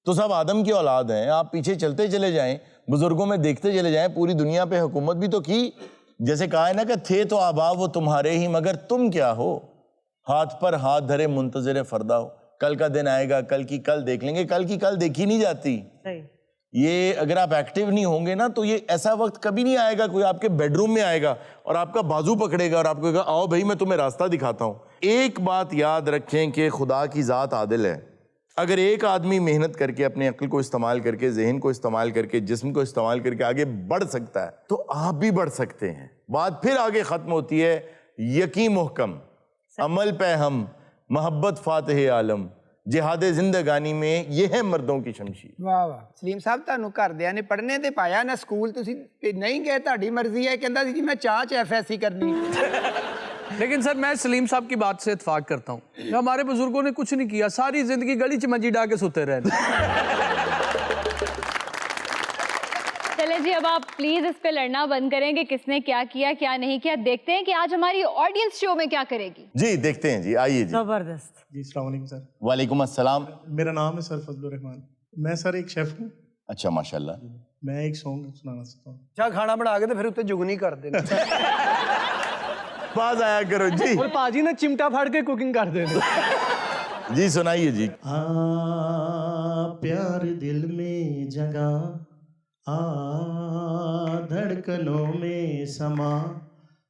तो सब आदम की औलाद हैं। आप पीछे चलते चले जाएं, बुजुर्गों में देखते चले जाएं, पूरी दुनिया पे हुकूमत भी तो की। जैसे कहा है ना कि थे तो आबा वो तुम्हारे ही, मगर तुम क्या हो, हाथ पर हाथ धरे मुंतजर फरदा हो। कल का दिन आएगा, कल की कल देख लेंगे, कल की कल देखी नहीं जाती। सही। ये अगर आप एक्टिव नहीं होंगे ना तो ये ऐसा वक्त कभी नहीं आएगा कोई आपके बेडरूम में आएगा और आपका बाजू पकड़ेगा और आपको कहेगा आओ भाई मैं तुम्हें रास्ता दिखाता हूं। एक बात याद रखें कि खुदा की ज़ात आदिल है। अगर एक आदमी मेहनत करके अपने अक्ल को इस्तेमाल करके, जहन को इस्तेमाल करके, जिस्म को इस्तेमाल करके आगे बढ़ सकता है तो आप भी बढ़ सकते हैं। बात फिर आगे ख़त्म होती है यकीन मुहकम, अमल पे हम, मोहब्बत फातिह आलम, जिहादे जिंदगानी में ये है मर्दों की शमशीर। ਵਾਹ ਵਾਹ ਸਲੀਮ ਸਾਹਿਬ, ਤੁਹਾਨੂੰ ਘਰਦਿਆਂ ਨੇ ਪੜ੍ਹਨੇ ਤੇ ਪਾਇਆ ਨਾ ਸਕੂਲ, ਤੁਸੀਂ ਨਹੀਂ ਗਏ, ਤੁਹਾਡੀ ਮਰਜ਼ੀ ਹੈ। ਕਹਿੰਦਾ ਸੀ ਜੀ ਮੈਂ ਚਾਹ ਚ FSC ਕਰਨੀ। लेकिन सर मैं सलीम साहब की बात से इत्फाक करता हूँ। हमारे बुजुर्गों ने कुछ नहीं किया, सारी जिंदगी गली च मंजी डाके सोते रहे। चले जी, अब आप प्लीज इस पे लड़ना बंद करें कि किसने क्या किया क्या नहीं किया। देखते हैं कि आज हमारी ऑडियंस शो में क्या करेगी। जी देखते हैं जी, आइए जी। जबरदस्त। जी अस्सलाम वालेकुम सर। वालेकुम अस्सलाम। मेरा नाम है सर फजलुर रहमान। मैं सर एक शेफ हूँ। अच्छा माशाल्लाह। मैं एक सॉन्ग सुनाना चाहता हूँ। ਚਾਹ ਖਾਣਾ ਬਣਾ ਕੇ ਤੇ ਫਿਰ ਉੱਤੇ ਜੁਗਨੀ ਕਰਦੇ ਨੇ। पास आया करो जी। और पाजी ने चिमटा फाड़ के कुकिंग कर देने। जी सुनाइए जी। प्यार दिल में जगा, धड़कनों में समा,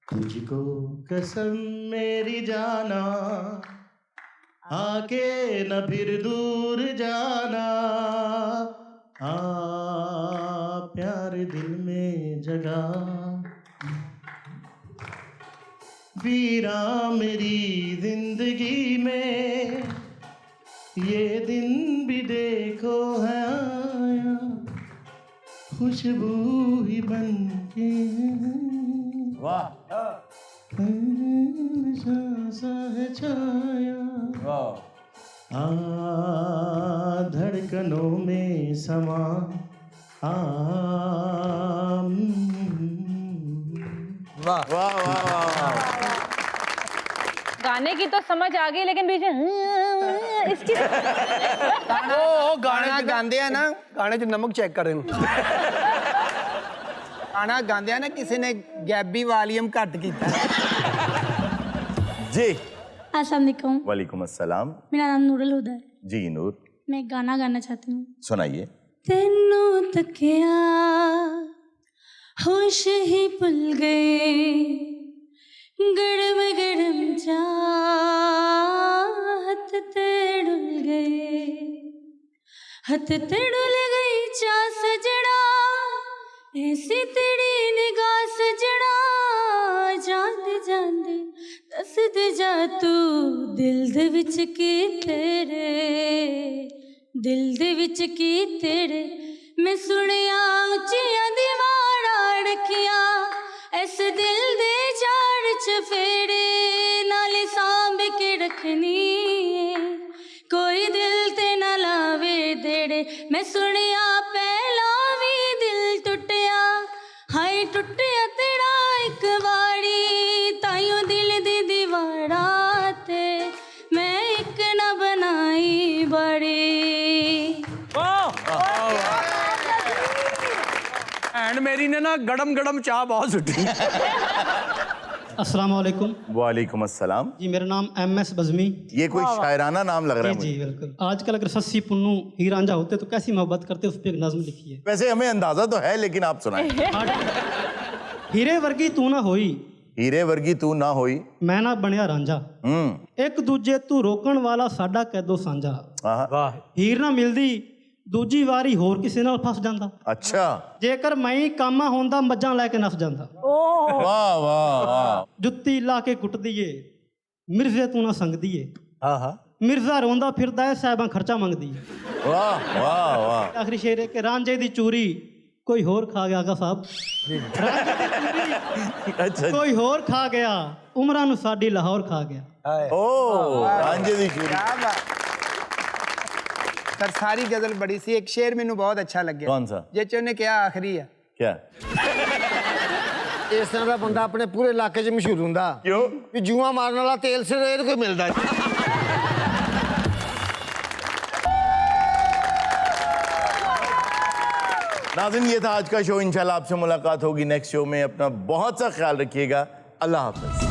तुझको कसम मेरी जाना, आके न फिर दूर जाना। प्यार दिल में जगा, वीरा मेरी जिंदगी में ये दिन भी देखो है आया, खुशबू ही बन के वाह सा है छाया, धड़कनों में समा, वाह वाह वाह। गाने की तो समझ आ गई, लेकिन बीच में इसकी ਉਹ ਗਾਣਾ ਗਾਉਂਦੇ ਆ ਨਾ, ਗਾਣੇ 'ਚ ਨਮਕ ਚੈੱਕ ਕਰਨ। ਗਾਣਾ ਗਾਉਂਦੇ ਆ ਨਾ, ਕਿਸੇ ਨੇ ਗੈਬੀ ਵਾਲੀਅਮ ਘੱਟ ਕੀਤਾ। जी अस्सलाम वालेकुम। वालेकुम अस्सलाम। मेरा नाम नूरुल हुदा है। जी नूर, मैं एक गाना गाना चाहती हूँ। सुनाइए। तेनू तकिया होश ही भुल गए, गड़म गड़म चाहत ते डुल गए, हथ ते डुल गई चा सजड़ा, ऐसी तेरी निगाह सजड़ा, जांद जांद दस दे जा तू दिल दे विच की तेरे ਦਿਲ ਦੇ ਵਿੱਚ ਕੀ ਤੇਰੇ ਮੈਂ ਸੁਣਿਆ ਉੱਚੀਆਂ ਦੀਵਾਰਾਂ ਰੱਖੀਆਂ ਇਸ ਦਿਲ ਦੇ ਝਾੜ ਚ ਫੇਰੇ ਨਾਲੇ ਸਾਂਭ ਕੇ ਰੱਖਣੀ ਏ ਕੋਈ ਦਿਲ ਤੇ ਨਾ ਲਾਵੇ ਦੇੜੇ ਮੈਂ ਸੁਣਿਆ ਪਹਿਲਾਂ ਵੀ ਦਿਲ ਟੁੱਟਿਆ ਹਾਏ ਟੁੱਟਿਆ ਤੇਰਾ ਇੱਕ ਵਾਰੀ ਤਾਈਓ ਦਿਲ ਦੀ ਦੀਵਾਰਾਂ ਤੇ ਮੈਂ ਇੱਕ ਨਾ ਬਣਾਈ ਬੜੀ एंड मेरी ने ना गड़म गड़म चाह बहुत सुटी अस्सलाम वालेकुम। वालेकुम अस्सलाम। जी मेरा नाम MS बज़मी। ये कोई शायराना नाम लग रहा है जी मुझे। बिल्कुल। आजकल अगर सस्सी पुन्नू हीर रांझा होते तो कैसी मोहब्बत करते उस पर एक नज्म लिखी है। वैसे हमें अंदाजा तो है लेकिन आप सुनाएं। हीरे वर्गी तू ना होई हीरे वर्गी तू ना होई मैं ना बनया रांझा एक दूजे तू रोकण वाला साडा कैदो साਂਝਾ। वाह। ਹੀਰ ਨਾ ਮਿਲਦੀ ਦੂਜੀ ਵਾਰੀ ਹੋਰ ਕਿਸੇ ਨਾਲ ਫਸ ਜਾਂਦਾ अच्छा। ਜੇਕਰ ਮੈਂ ਹੀ ਕਾਮਾ ਹੁੰਦਾ ਮੱਝਾਂ ਲੈ ਕੇ ਨਸ ਜਾਂਦਾ वाह वाह वाह। ਜੁੱਤੀ ਲਾ ਕੇ ਕੁੱਟਦੀ ਏ ਮਿਰਜ਼ੇ ਤੂੰ ਨਾ ਸੰਗਦੀ ਏ ਮਿਰਜ਼ਾ ਰੋਂਦਾ ਫਿਰਦਾ ਏ ਸਾਹਿਬਾਂ ਖਰਚਾ ਮੰਗਦੀ ਏ वाह वाह वाह। ਆਖਰੀ ਸ਼ੇਰ ਹੈ ਕਿ ਰਾਂਝੇ ਦੀ ਚੂਰੀ ਕੋਈ ਹੋਰ ਖਾ ਗਿਆ ਆਗਾ ਸਾਹਿਬ अच्छा। ਕੋਈ ਹੋਰ ਖਾ ਗਿਆ ਉਮਰਾਂ ਨੂੰ ਸਾਡੀ ਲਾਹੌਰ ਖਾ ਗਿਆ ओ रांझे दी चूड़ी। ਸਰ ਸਾਰੀ ਗਜ਼ਲ ਬੜੀ ਸੀ ਇੱਕ ਸ਼ੇਰ ਮੈਨੂੰ ਬਹੁਤ ਅੱਛਾ ਲੱਗਿਆ कौन सा? ਜੇ ਚ ਉਹਨੇ ਕਿਹਾ ਆਖਰੀ ਆ क्या? ਇਸ ਤਰ੍ਹਾਂ ਦਾ ਬੰਦਾ ਆਪਣੇ ਪੂਰੇ ਇਲਾਕੇ 'ਚ ਮਸ਼ਹੂਰ ਹੁੰਦਾ क्यों? ਵੀ ਜੂਆ ਮਾਰਨ ਵਾਲਾ ਤੇਲ ਸਿਰ ਇਹ ਕੋਈ ਮਿਲਦਾ नाज़रीन ये था आज का शो। इंशाल्लाह आपसे मुलाकात होगी नेक्स्ट शो में। अपना बहुत सा ख्याल रखिएगा। अल्लाह हाफ़िज़।